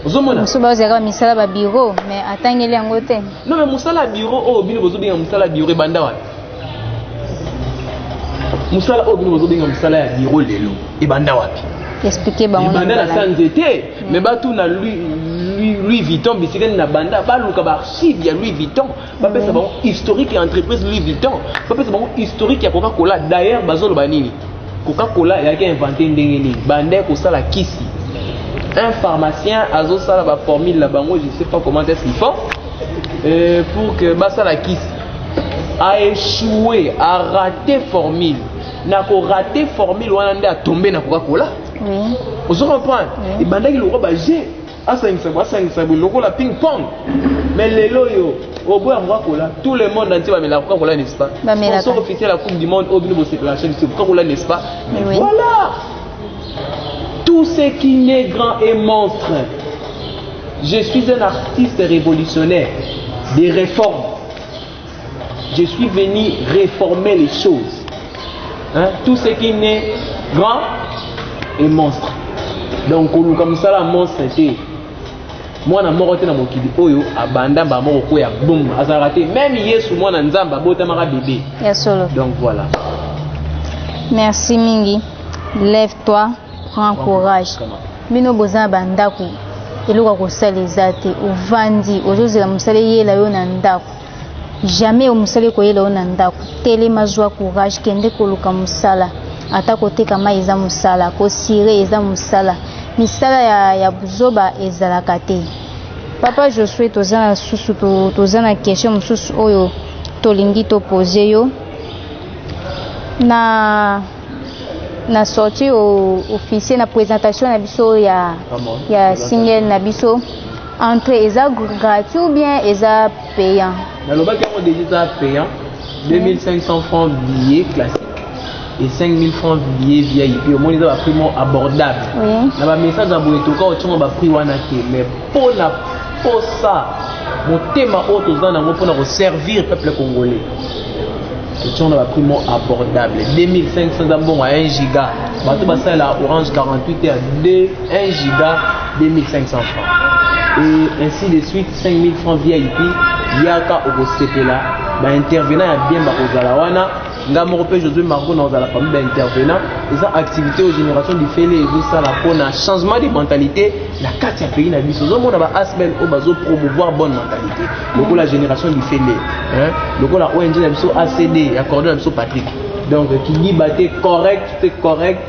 Zomona. Moussala ba bureau, mais attends, il est en côté. Non, mais Moussala bureau, oh, bino bozo bien Moussala bureau, bandawa. Moussala, oh, bino bozo bien Moussala bureau, lelo, et bandawa. Expliquez, bah, on a la santé, mais bah, tout na Louis Vuitton, bisikeni na banda, bah, Luka Barchiv, il y a Louis Vuitton, bah, c'est bon, historique et entreprise Louis Vuitton, bah, c'est bon, historique, il y a Coca-Cola, d'ailleurs, Bazol Banini. Coca-Cola, il y a inventé une dingue, bandé pour ça la kisi. Un pharmacien a ça la formule là-bas, moi je sais pas comment est-ce qu'il fait pour que bah ça la kisi a échoué, a raté formule, n'a pas raté formule, on a tombé dans Coca-Cola. Oui. Vous comprenez? Et bandé qui le robe j'ai, à 5 le la ping-pong, mais les loyaux. Au bout de Coca-Cola, tout le monde entier va mettre la Coca-Cola, n'est-ce pas? Sponsor officiel de la Coupe du Monde, au niveau de la chaîne, c'est Coca-Cola, n'est-ce pas? Mais oui. Voilà! Tout ce qui n'est grand et monstre. Je suis un artiste révolutionnaire, des réformes. Je suis venu réformer les choses. Hein? Tout ce qui n'est grand et monstre. Donc, comme ça, la monstre, c'était. Moi na morote na mokili oyo abanda ba moko ya boum azarate même Yesu moi na nzamba bota mara bébé. Donc voilà. Merci mingi. Lève-toi, prends courage. Bino boza bandaku eluka ko salizate uvandi ozozela musale yela yo na ndako. Jamais omusale ko yela yo na ndako. Tele mazwa courage kende koluka musala. Ata koteka ma eza musala, ko sire eza musala. Misala ya buzoba ezalaka te. Papa Josué tozana susu tozana question mususu oyo tolingi to poser yo na sorti au officier na présentation na biso ya single na biso entrée eza gratuit ou bien eza payant. Na lobaki yango déjà payant 2500 francs billet classique et 5000 francs billets VIP au moins ils ont un prix abordable. Oui. Na ba message à boye toka otonga ba prix wana te mais pour ça mon thème auto dans na pour na servir peuple congolais. Otonga ba prix abordable 2500 d'abon à 1 giga. Bato ba ça la Orange 48 et à 1 giga 2500 francs. Et ainsi de suite 5000 francs VIP yaka au CPLA ba intervenant ya bien ba kozala wana Ngamo Rope Josué Margot dans la famille d'intervenants, ils ont activité aux générations du Félé et tout ça, pour un changement de mentalité, la carte a pays n'a vu ce monde a asbel au bazo promouvoir bonne mentalité. Le la génération du Félé, le la ONG n'a vu ACD, accordé n'a vu Patrick. Donc qui dit batté correct, c'est correct,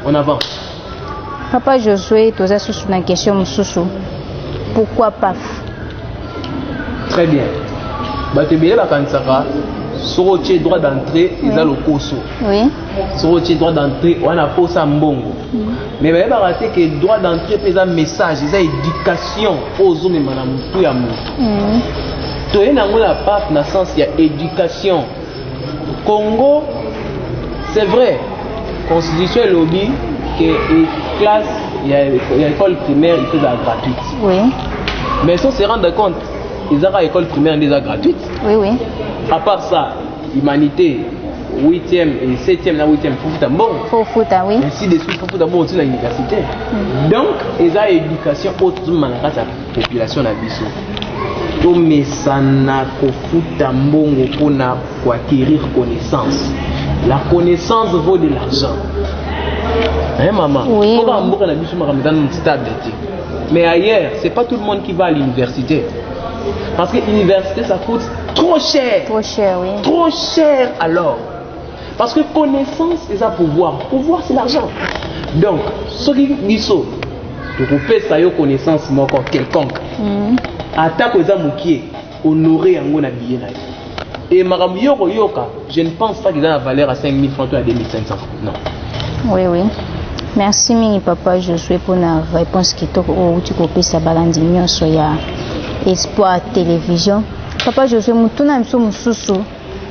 on avance. Papa Josué, tu as sous une question sous. Pourquoi PAF? Très bien. Batté bien la kansaka. Sur le droit d'entrée, ils ont le coso. Oui. Sur le droit d'entrée, on a posé ça mbongo. Mais il y a que le droit d'entrée, il y a un message, il y a une éducation aux hommes et madame tout ya mou. Tu es dans la PAF, dans le sens il y a éducation. Congo, c'est vrai. Constitution et lobby que les classes, il y a l'école primaire, il fait ça gratuite. Oui. Mais si on se rend compte, ils ont l'école primaire déjà gratuite. Oui, oui. À part ça, humanité 8e et 7e na 8e faut futa bon Faut fouta, oui. ainsi de suite faut futa bon aussi na université donc eza éducation autrement na kati ya population na biso tomesana kofuta mbongo mpona koacquérir connaissance. La connaissance vaut de l'argent. Hein maman? Oui. Mais ailleurs, c'est pas tout le monde qui va à l'université. Parce que l'université ça coûte trop cher. Trop cher, oui. Trop cher alors. Parce que connaissance c'est un pouvoir. Pouvoir c'est l'argent. Donc, ce qui dit ça, tu peux faire ça connaissance quelconque. Attaque aux amours honorer un na billet. Et marambo yoka, je ne pense pas qu'il a la valeur à 5 000 francs ou à 2 500 francs. Non. Oui, oui. Merci mini papa Josué pour la réponse qui t'a tu copies sa balandi nyonso ya Espoir Télévision. Papa Josué mutuna mso mususu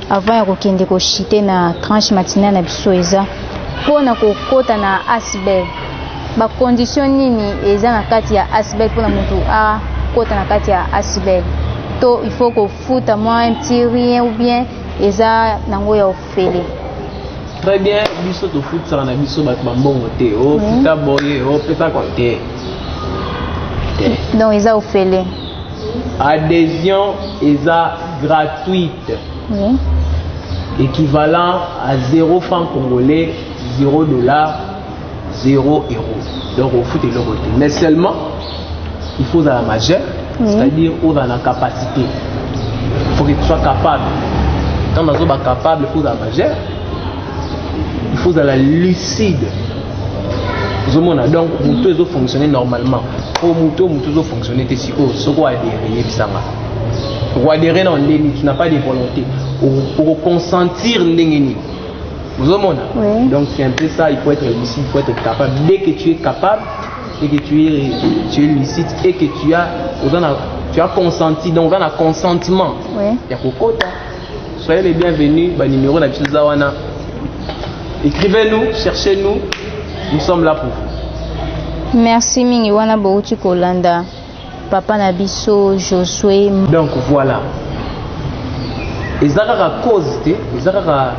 avant ya kokende ko chiter na tranche matinale na biso eza pona kokota na asbel. Ba condition nini eza na kati ya asbel pona mutu a kota na kati ya asbel. To il faut qu'on foute à moi un petit rien ou bien eza nango ya ofele. Très bien, biso to foot ça na biso ba mbongo te. Oh futa boye, oh peta côté. Donc eza ofele. Adhésion eza gratuite. Oui. Équivalent à 0 francs congolais, 0 $, 0 €. Donc au foot et le côté. Mais seulement il faut à la majeure. C'est-à-dire où dans la capacité. Il faut que tu sois capable. Quand on est capable, il faut la majeure. Il faut la lucide. Donc, nous devons fonctionner normalement. Pour nous devons fonctionner, c'est quoi adhérer. Pour adhérer dans l'ennemi, tu n'as pas de volonté. Pour consentir l'ennemi. Donc, c'est un peu ça. Il faut être lucide, il faut être capable. Dès que tu es capable, et que tu es lucide et que tu as consenti, donc on a consentement. Oui. Soyez les bienvenus, numéro Zawana. Écrivez-nous, cherchez-nous, nous sommes là pour vous. Merci mingi wana bouti kolanda papa Nabiso Josué. Donc voilà. Et ça a cause, et ça a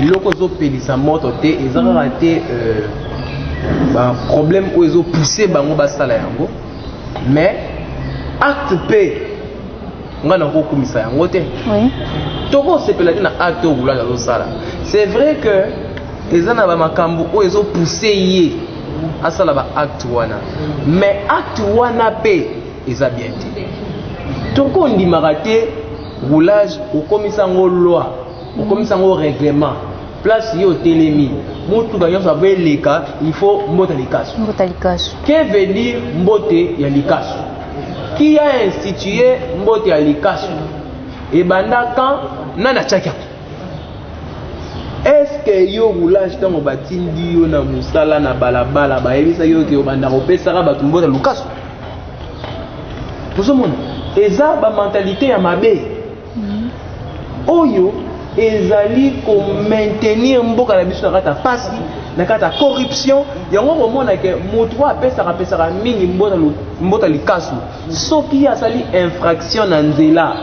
loko pelisa moto te, et ça a été problème où ils ont poussé bango basala yango mais acte P nga na ko komisa yango te oui toko sepela na acte oula la sala c'est vrai que les ana ba makambo où ils ont poussé yé asala ba acte wana mais acte wana P eza bien te toko ndimaka te roulage au komisa ngo loi au komisa ngo règlement place yo telemi mutu ba yosa ba leka il faut mbota likasu. Que veut dire mbote ya likasu? Qui a institué mbote ya likasu? Et banda quand nana tchaka. Est-ce que yo roulage tango batindi yo na musala na balabala ba yebisa yo ke banda kopesa ba tumbota likasu? Tozomona eza ba mentalité ya mabe. Oyo ezali ko maintenir mboka na biso na kata pasi na kata corruption yango komona ke moto apesaka mingi mbota likasu soki asali infraction na nzela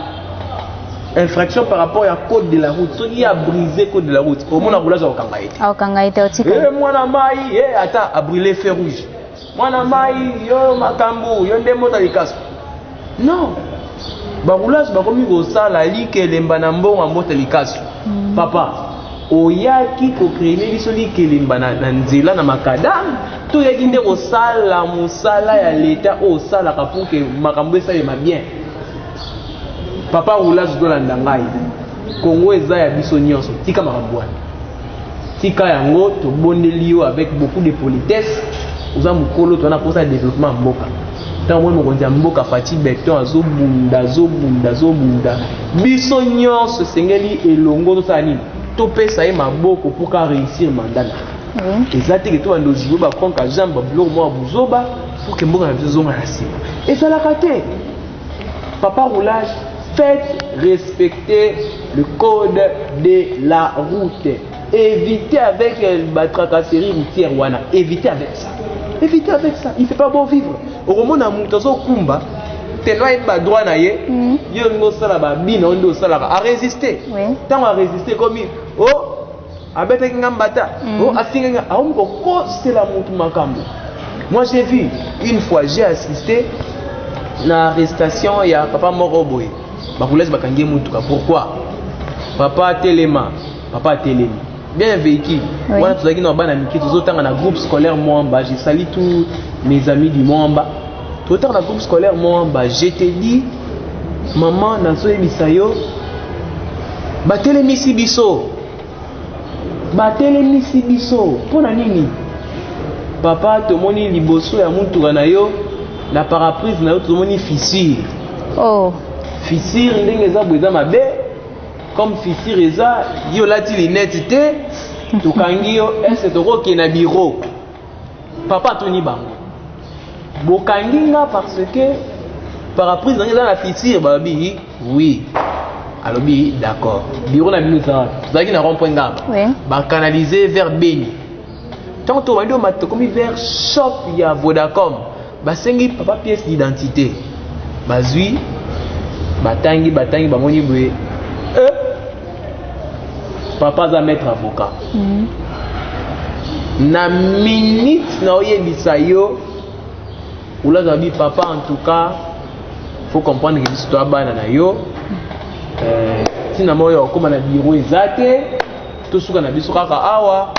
infraction par rapport à code de la route soki a brisé code de la route komona roulage okanga ete otika mwana mai ata a brûler feu rouge mwana mai yo makambu yo nde mbota likasu non baroulage bakomi kosala likelemba na mbongo mbota likasu papa oyaki kokrene biso likelemba na nzela na makadam toyaki nde kosala mosala ya leta osalaka pour ke makambo esalema bien papa roulage tolanda ngai kongo eza ya biso nyonso tika makambo wana tika yango tobondeli yo avec beaucoup de politesse oza mokolo twana mposa ya développement ya mboka tant moi mokonzi ya mboka Fati Beton azobunda biso nyonso sengeli elongo tosala nini topesa ye maboko pour ka réussir mandat eza te ke tobanda ozwi bakonka jambe babiloko mwa buzoba pour ke mboka na biso zonga na nsima ezalaka te papa roulage faites respecter le code de la route évitez avec la tracasserie routière wana évitez avec ça il fait pas bon vivre au moment na mutu azokumba tellement il droit na ye yo ngo sala ba bino ndo sala a résister tant a résister comme oh abeta ngambata oh afinga a on ko c'est la mutu makambo. Moi j'ai vu une fois, j'ai assisté na arrestation ya papa moko boy ba laisse bakangie mutuka. Pourquoi? Papa telema bien véhicule. Moi tout ça qui na bana miki tozotanga na groupe scolaire Mwamba, j'ai sali tous mes amis du Mwamba. Tozotanga na groupe scolaire Mwamba, je te dis maman nazo yebisa yo batelemisi biso pona nini? Papa tomoni liboso ya mutuka na yo la paraprise na yo tomoni fissure. Oh, fissure ndenge eza bweza mabe comme fissure eza yo lati linette te tokangi yo est tokoke na bureau. Papa toni bango bokangi nga parce que paraprise ndenge eza na fissure babi oui. Alobi d'accord. Bureau na bino ça. Zaki na rond-point ngamba. Oui. Ba canaliser vers Beni. Tant to bando mat comme vers shop ya Vodacom. Ba sengi papa pièce d'identité. Bazui batangi bamoni boye. Papa za mettre avocat. Na minute na oyebisa yo oula zabi papa en tout cas faut comprendre que l'histoire bana na yo. Tina moyo okoma na bureau ezate to suka na biso kaka awa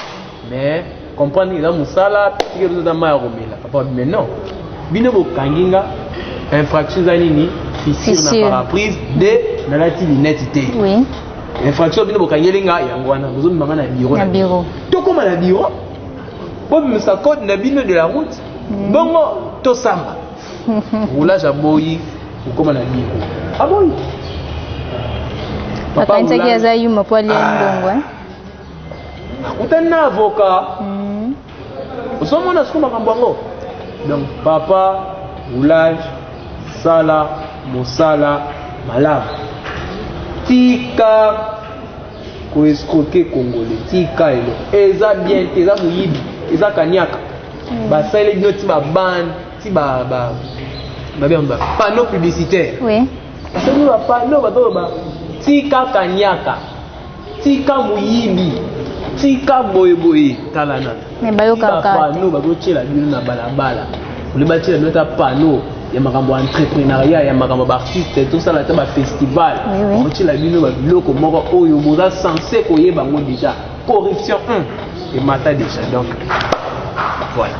mais comprendre que la musala tike to ma romela papa mais non bino bokanginga infraction za nini fissure na paraprise de na lati lunette te. Oui, infraction bino bokangelinga yango wana bozo mbanga na bureau to koma na bureau bo misa code na bino de la route bongo to samba roulage à boyi okoma na bureau aboyi. Papa akanitaki aza yuma po alia ndongo utana avocat osomona siku makambo yango. Donc papa roulage sala mosala malamu tika ko escroquer congolais tika elo eza bien eza muyibi eza kanyaka basale bino ti ba ban ti ba panneau publicitaire. Oui, basale ba panneau ba tika kanyaka tika muyibi tika boyeboye talana mais bayoka panneau bazotiela bino na balabala olebatiela bino ta panneau ya makambo entrepreneuriat ya makambo baartiste tosala ta bafestival bazotiela bino babiloko moko oyo boza censé koyeba yango déjà corruption emata déjà. Donc voilà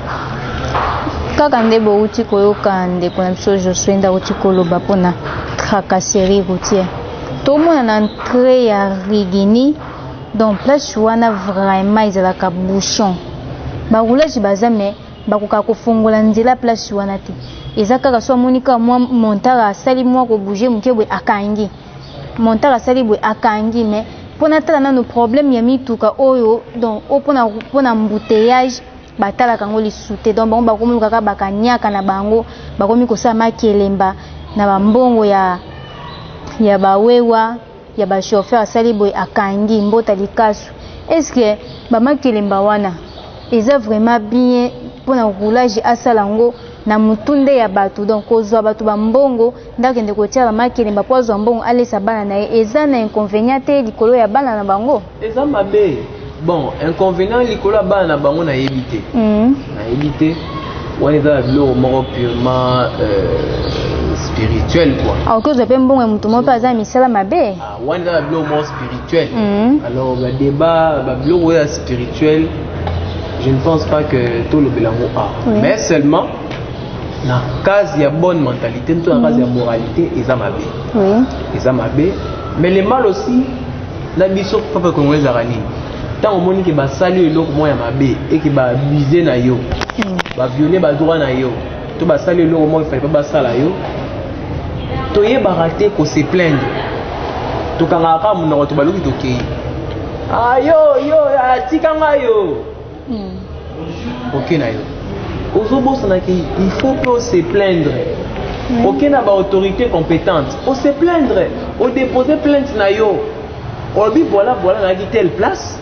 kaka nde bouti koyoka ndeko na biso Josué ndauti koloba mpona tracasserie routière. Tomona na entrée ya Rigini donc place wana vraiment ezalaka bouchon baroulage baza mais bakoka kofongola nzela place wana te eza kaka so monika mwa montara asali mwa kobouge moke boye akangi montara asali boye akangi mais mpona tala nano problème ya mituka oyo donc mpona embouteillage batalaka yango lisusu te donc bango bakomi kaka bakanyaka na bango bakomi kosala makelemba na bambongo ya bawewa ya ba chauffeur asali boy akangi mbota likasu. Est-ce que bamakelemba wana eza vraiment bien pour na roulage asalango na mutunde ya batu donc kozwa batu bambongo ndakende kotia bamakelemba po azwa mbongo alesa bana na ye eza na inconvénient te likolo ya bana na bango eza mabe. Bon inconvénient likolo ya bana na bango na yebite na yebite wana eza biloko moko purement spirituel quoi. Alors que je peux bon mutu mo pa za misala mabe. One da biloko moko spirituel. Alors le débat biloko ya spirituel, je ne pense pas que tout le belango a. Mais seulement na case ya bonne mentalité, tout na case ya moralité eza mabe. Oui. Eza mabe, mais le mal aussi na biso papa congolais arani. Tant on moni que ba sali eloko mo ya mabe et que ba abuser na yo. Ba violer ba droit na yo. To ba sali eloko mo il fallait pas ba sala yo. Toye baraté ko se plaindre to kangaka munoko to baluki to kei yo atikanga yo ok na yo ozobosa na ki il faut que se plaindre ok na ba autorité compétente on se plaindre on déposer plainte na yo obi voilà na ki telle place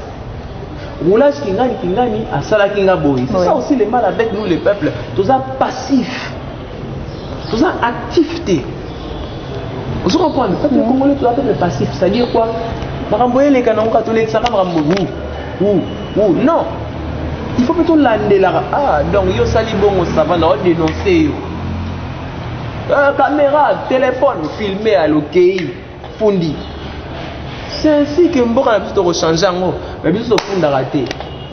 roulage kingani asala kinga boy c'est ça aussi le mal avec nous le peuple tous ça passif Tout ça activité. Vous comprenez? Peuple congolais, tout ça peuple passif. C'est-à-dire quoi? Maramboye les canons catholiques, ça va maramboye. Non. Il faut plutôt l'année là. Ah, donc yo sali bon ça va nous dénoncer yo. Caméra, téléphone, filmé à l'okei, fundi. C'est ainsi que Mboka a pu se rechanger en haut. Mais bien sûr, on a raté.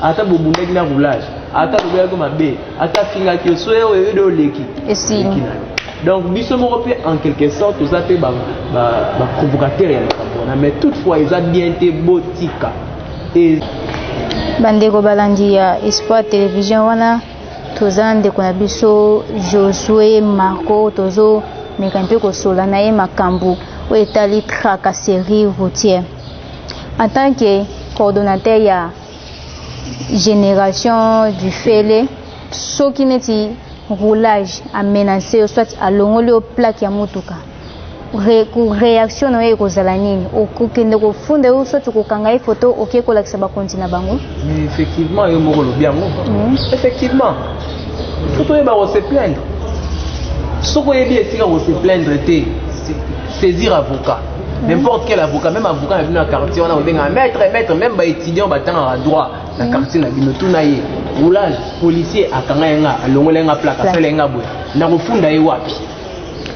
Ata bobundeki na roulage. Ata bobundeki comme abbé. Ata finga qui soit au de leki. Et si. Donc, biso européen en quelque sorte, tout ça fait provocateur ya na mais toutefois ils a bien été botika. Et bandeko balandi ya Espoir Télévision wana tozande kuna biso Josué Marco tozo mekampe ko sola na ye makambu o etali tracasserie routière. En tant que coordonnateur ya génération du Fele, soki neti roulage a menacé soit à longoli au plaque ya mutuka. Réaction na ye kozala nini? Okokende ko funda ou soit ko kanga photo oké ko lakisa ba continue bango. Mais effectivement yo moko lo bien ngo. Effectivement. Faut yeba ko se plaindre. Soko yebi esika ko se plaindre té saisir avocat. N'importe quel avocat, même avocat venu dans le quartier, on a dit maître, même les étudiants battant à droit, dans le quartier, on a tout naïe. Roulage, policier, à Kangayenga, à Longolenga, plaque, à Selenga, na refunda et wapi.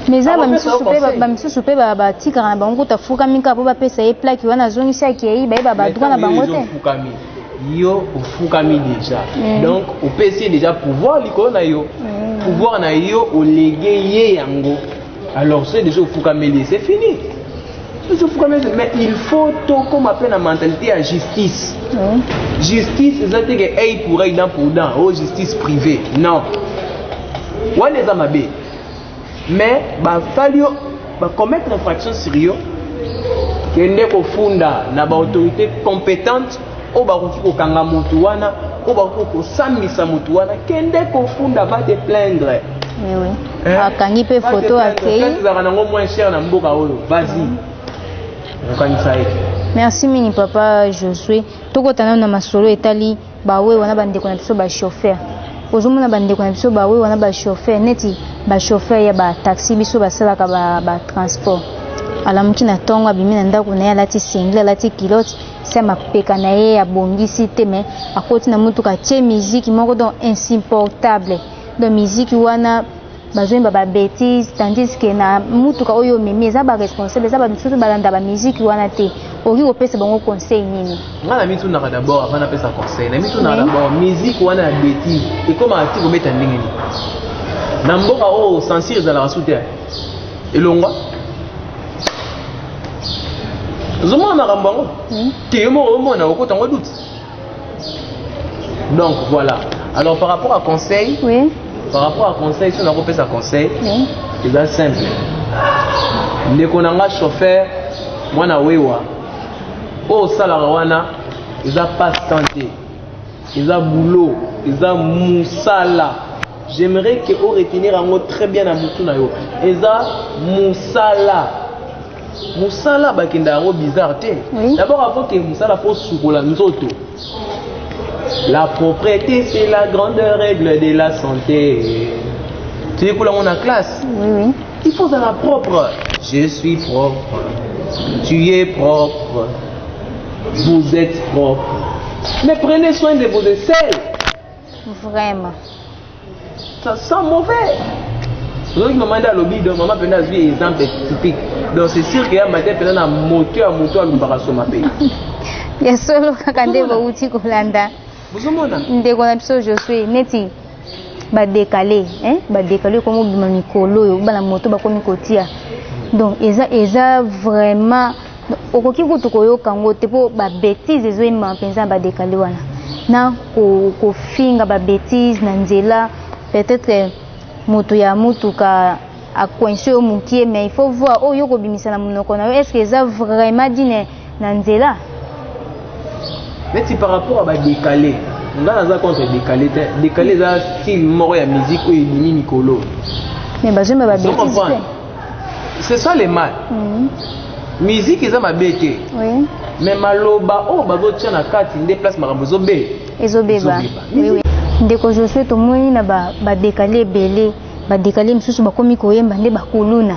Mais ça, je suis pas si car na bango ta fuka minka po ba pesa e plaque wana zoni sa ki yi ba ba droit na bango te. Yo fukami déjà. Donc au PC déjà pouvoir likolo na yo. Pouvoir na yo au légué ye yango. Alors c'est déjà fukami, c'est fini. Mais il faut tout comme appelle la mentalité à justice. Justice, c'est que œil pour œil, dent pour dent. Oh, justice privée. Non. On est dans ma baie. Mais, il faut commettre une infraction sérieuse. Il y a des funda, na ba autorité compétente, ou ba ko kanga mutu wana, ou ba ko samisa mutu wana, kende ko funda ba te plaindre. Oui. Akangi pe photo akei. Quand ils ont moins cher na mboka oyo, vas-y. Merci mini papa Josué. Toko tana na masolo etali bawe wana bande kona biso ba chauffeur. Ozomona bande kona biso bawe wana ba chauffeur neti ba chauffeur ya ba taxi biso basala ka ba transport. Alamuki na tongo abimi na ndako na ya lati single lati kilote c'est ma peka na ye ya bongisi te mais akoti na mutuka tie musique moko donc insupportable. Donc musique wana bazoi ba bêtise tandis que na mutuka oyo memi eza ba responsable eza ba misusu balanda ba musique wana te oki kopesa bango conseil nini ngana mitu na d'abord avant na pesa conseil na mitu na d'abord musique wana ya bêtise et comment ati kometa ndenge ni na mboka o censure ezala rasute elongwa zoma na rambango te mo mona okota ngo doute. Donc voilà. Alors par rapport à conseil, oui. Par rapport à conseil, si on a repéré sa conseil, c'est simple. Les konanga chauffeur, moi na wewa, au salarawana, ils a pas santé, ils a boulot, ils a moussala. J'aimerais que on retenir un mot très bien à mutuna yo. Ils a moussala. Moussala bakenda ro bizarre té. D'abord avant que moussala faut soukola nzoto. La propreté, c'est la grande règle de la santé. Tu es pour la classe? Oui. Il faut être propre. Je suis propre. Tu es propre. Vous êtes propre. Mais prenez soin de vos aisselles. Vraiment. Ça sent mauvais. Donc, maman a lobby, donc maman peut avoir un exemple typique. Donc, c'est sûr qu'il y a un matin, peut-être un moteur, à l'embarrassement ma paix. Il y a seulement quand on va outil Kolanda. Ndeko na biso Josué neti ba décaler comme bima mikolo yo bana moto ba komi kotia donc eza vraiment okoki kutu koyoka ngo te po ba bêtise ezo ima penza ba décaler wana na ko finga ba bêtise na nzela peut-être moto ya mutuka a coincé au mukie mais il faut voir oh yoko bimisa na munoko na est-ce que eza vraiment dine na nzela. Mais si par rapport à décaler, on a contre décaler ça style mort ya musique ou élimine Nicolo. Mais bah je me bêtise. C'est ça le mal. Musique ils ont ma bête. Oui. Mais maloba oh bazo tient na carte inde place marambozo B. Ezobeba. Oui. Ndeko je souhaite au moins na ba décaler belé badécalé mosusu bakomi koyemba nde bakuluna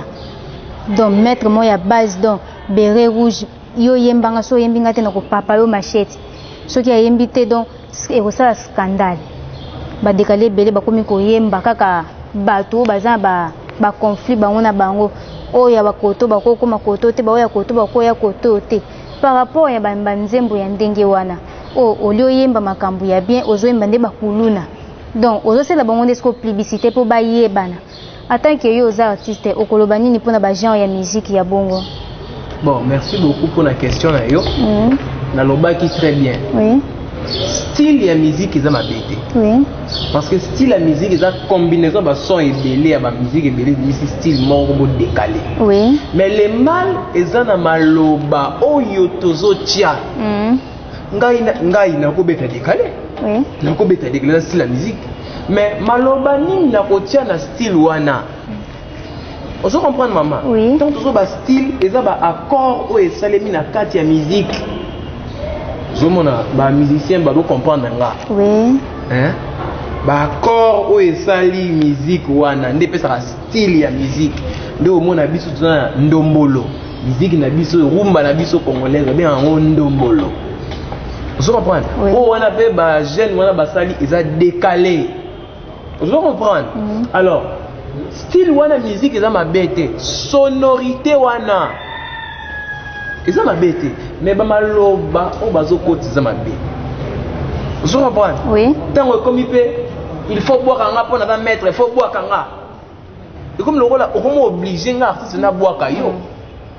donc maître mo ya base donc béret rouge yo yembanga so yembinga te na kopapa yo machete soki ayembi te donc ekosala scandale badécalé ebele bakomi koyemba kaka bato baza ba conflit bango na bango oyo ya bakoto bakokoma koto te baoya koto bakoya koto te par rapport ya banzembo ya ndenge wana olio yemba makambo ya bien ozoyemba nde bakuluna donc ozosala bango nde siko publicité mpo bayebana en tant que yo oza artiste okoloba nini mpona bagenre ya musique ya bongo? Bon, merci beaucoup pour la question na yo. Nalobaki très bien. Oui. Style ya musique eza mabete. Oui. Parce que style ya musique eza combinaison ba son ebele ya ba musique ebele ici style moko bo décalé. Oui. Mais le mal eza na maloba oyo tozotia. Ngai na ko beta décalé. Oui. Na ko beta décalé style la musique. Mais maloba nini na kotia na style wana. Vous comprenez maman? Oui. Donc tout ça style et ça ba accord ou esalemi na kati ya musique. Je mona ba musicien ba comprendre nga. Oui. Hein? Ba accord ou esali musique wana nde pesa style ya musique. Nde mona biso tuna ndombolo. Musique na biso rumba na biso congolaise bien en ndombolo. Vous comprenez? Oui. Oh wana pe ba jeune wana ba sali eza décalé. Vous comprenez? Alors style wana musique eza mabete, sonorité wana eza mabete, mais ba maloba o bazo koti eza mabete. Vous comprenez? Oui. Tango comme il faut boire kanga pour na mettre, il faut boire kanga. Et comme le rôle là, on obligé nga artiste na boire kayo.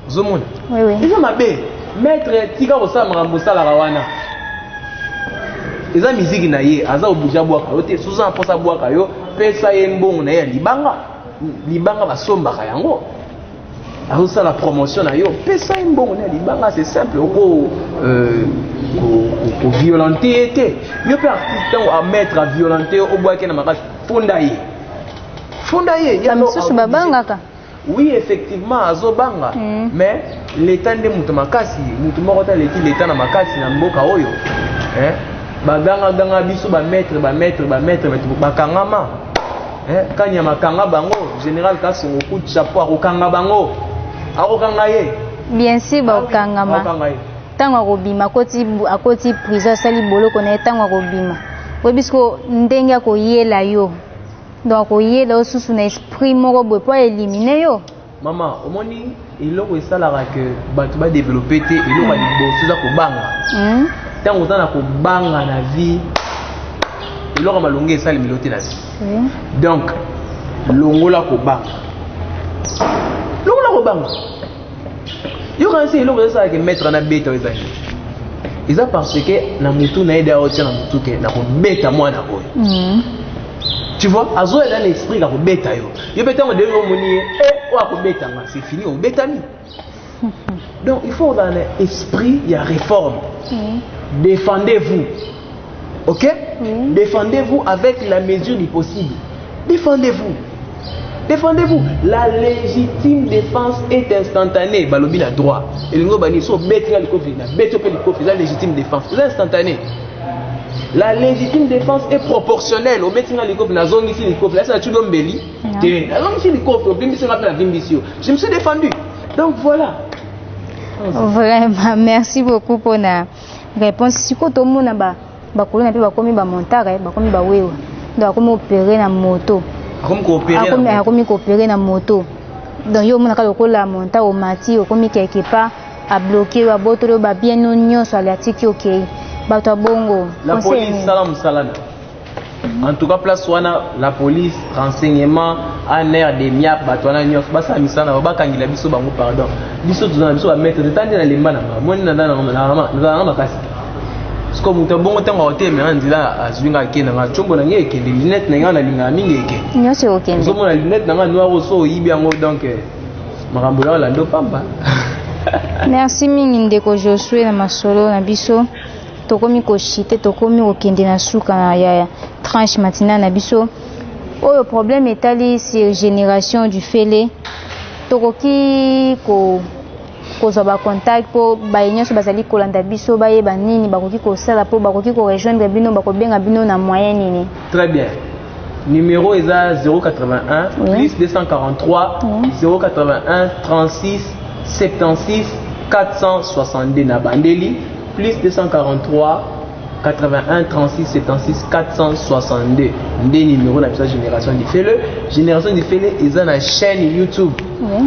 Vous comprenez? Oui oui. Eza mabete, mettre tika ko sa marambo sala wana. Eza musique na ye, aza obligé boire kayo te, soza mposa boire kayo. Pesa yembongo na ya libanga basombaka yango azosa la promotion na yo pesa yembongo na libanga c'est simple ko violenter te yo pe artiste a mettre à violenter au bois ke na makasi funda ye ya misusu babangaka. Oui effectivement azobanga mais l'état nde mutu makasi mutu moko ta l'état na makasi na mboka oyo baganga biso ba mettre bakangama kanya makanga bango général Kasongo coup de chapeau akokanga bango akokanga ye bien sûr bakangama tango akobima akoti prison asali boloko na ye tango akobima oyebisko ndenge akoyela yo donc akoyela osusu na esprit moko boye po éliminer yo mama omoni eloko esalaka ke bato badéveloppe te eloko ya liboso eza kobanga tango oza na kobanga na vie eloko malongi esalemelo te na vie donc longola kobanga yo kanisi eloko esalaka maître na beta ezali eza parce que na mutu na yede aotia na mutu ke na kobeta mwana oyo tu vois azoyeda na esprit na kobeta yo pe ntango deyo omoni ye oyo akobetanga c'est fini obetami donc il faut dans l'esprit il y a réforme défendez-vous. Ok? Défendez-vous avec la mesure du possible. Défendez-vous. La légitime défense est instantanée. Balobi na droit. Et le ngobani so betra le kofi na beto pe le kofi la légitime défense. C'est instantané. La légitime défense est proportionnelle. Au betra le kofi na zongi si le kofi. Là ça tu dombeli. Tu na zongi si le kofi au bimbi se rappelle la vimbisio. Je me suis défendu. Donc voilà. Vraiment merci beaucoup pour la réponse. Siko to mona bakolona pe bakomi ba montaka bakomi ba wewa donc akomi opérer na moto akomi coopérer na moto donc yo mona ka lokola monta o mati okomi quelque part a bloquer wa botolo ba bien no nyonso ali atiki okay bato bongo la police salana en tout cas place wana la police renseignement en air de miap bato wana nyonso basa misana bakangila biso bango pardon biso tuzana biso ba mettre tandi na lembana moni na makasi comme mutu bongo ntango aoteme na nzela azwinga akende nga tshombo na nge ekende lunette na nga na linga mingi ekende nyonso okende ozomona lunette na nga noir oso oyibi yango donc makambo ya olando pamba. Merci mingi ndeko Josué na masolo na biso tokomi koshite tokomi kokende na suka na ya tranche matinale na biso oyo problème etali sur génération du fele tokoki kozwa ba contact po bayenyoso bazali kolanda biso bayeba nini bakoki kosala po bakoki ko rejoindre bino bakobenga bino na moyen nini. Très bien. numéro est à 081 plus 243 081 36 76 462 na bandeli plus 243 81 36 76 462 des numéros de la Génération du Fele. Génération du Fele est une chaîne YouTube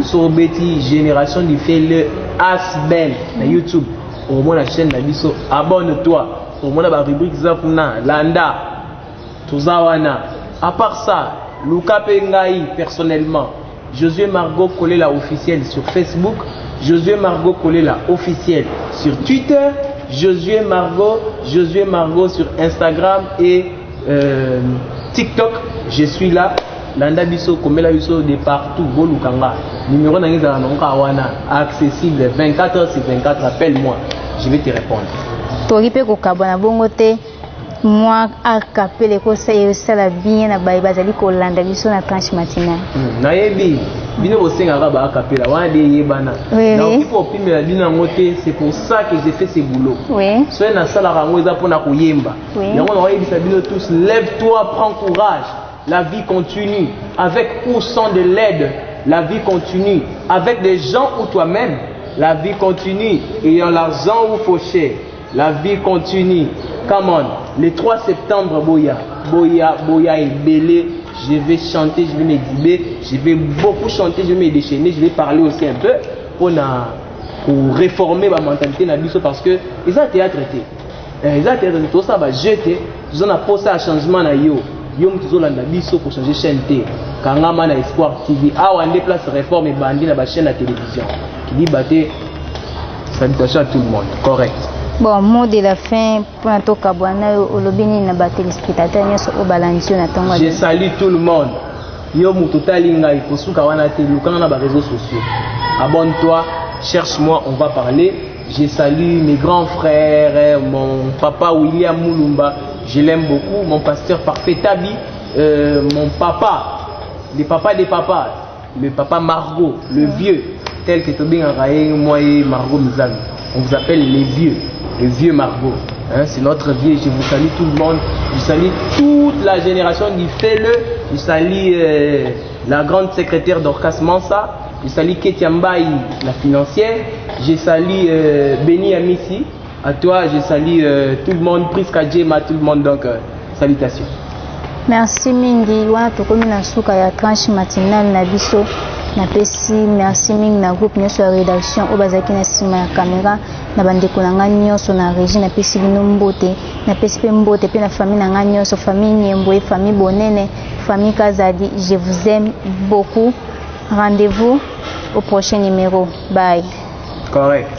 sur Betty Génération du Fele Asbel na YouTube. Au moins la chaîne na biso, abonne-toi. Au moins la rubrique Zafuna Landa Tuzawana. À part ça, Luka Pengai personnellement, Josué Margot Kolela officiel sur Facebook, Josué Margot Kolela officiel sur Twitter, Josué Margot sur Instagram et TikTok. Je suis là. Landa biso komela biso de partout bolukanga. Numéro nangeza nonga wana accessible 24h sur 24, appelle-moi, je vais te répondre. Toripe ko kabona bongote. Moi a capé ko ça la bien na bazali ko landa biso na tranche matinale. Na yebi bino bosenga ba capé la wana de yebana. Donc il faut pimela bino ngote, c'est pour ça que j'ai fait ce boulot. Oui. Soit na sala rango eza pona ko yemba. Yango na yebisa bino tous, lève-toi, prends courage. La vie continue avec ou sans de l'aide. La vie continue avec des gens ou toi-même. La vie continue ayant l'argent ou fauché. La vie continue. Come on. Le 3 septembre, Boya et Belé, je vais chanter, je vais m'exhiber, je vais beaucoup chanter, je vais me déchaîner, je vais parler aussi un peu pour réformer ma mentalité parce que ils ont été traités. Ils ont été traités, tout ça va jeter, ils ont posé un changement na yo. Yo mtizolanda biso pour changer chaîne T. Kangama na Espoir TV. Ah, on déplace réforme et bandi na chaîne à télévision. Qui dit baté, salutation à tout le monde. Correct. Bon, mot de la fin pour un toka bwana olobini na ba téléspectateurs nyoso o balandio na tango. Je salue tout le monde. Yo mutotali ngai kosuka wana te lukanga na ba réseaux sociaux. Abonne-toi, cherche-moi, on va parler. Je salue mes grands frères, mon papa William Moulumba, je l'aime beaucoup, mon pasteur parfait Tabi, mon papa, le papa des papas, le papa Margot, le vieux, tel que Tobin Araye, moi et Margot Mizan. On vous appelle les vieux Margot. Hein, c'est notre vieux. Je vous salue tout le monde, je salue toute la génération du Fele, je salue la grande secrétaire d'Orcas Mansa, je salue Ketiambaï, la financière, je salue Béni Amissi, à toi, je salue tout le monde, Priska Djema, tout le monde, donc salutations. Merci mingi, wana tokomi na suka ya tranche matinale na biso. Na pesi merci mingi na groupe nyoso ya rédaction o bazaki na sima ya caméra na bandeko na nga nyoso na régie na pesi bino mbote na pesi pe mbote pe na famille na nga nyoso, famille Nyemboe, famille Bonene, famille Kazadi. Je vous aime beaucoup. Rendez-vous au prochain numéro. Bye. Correct.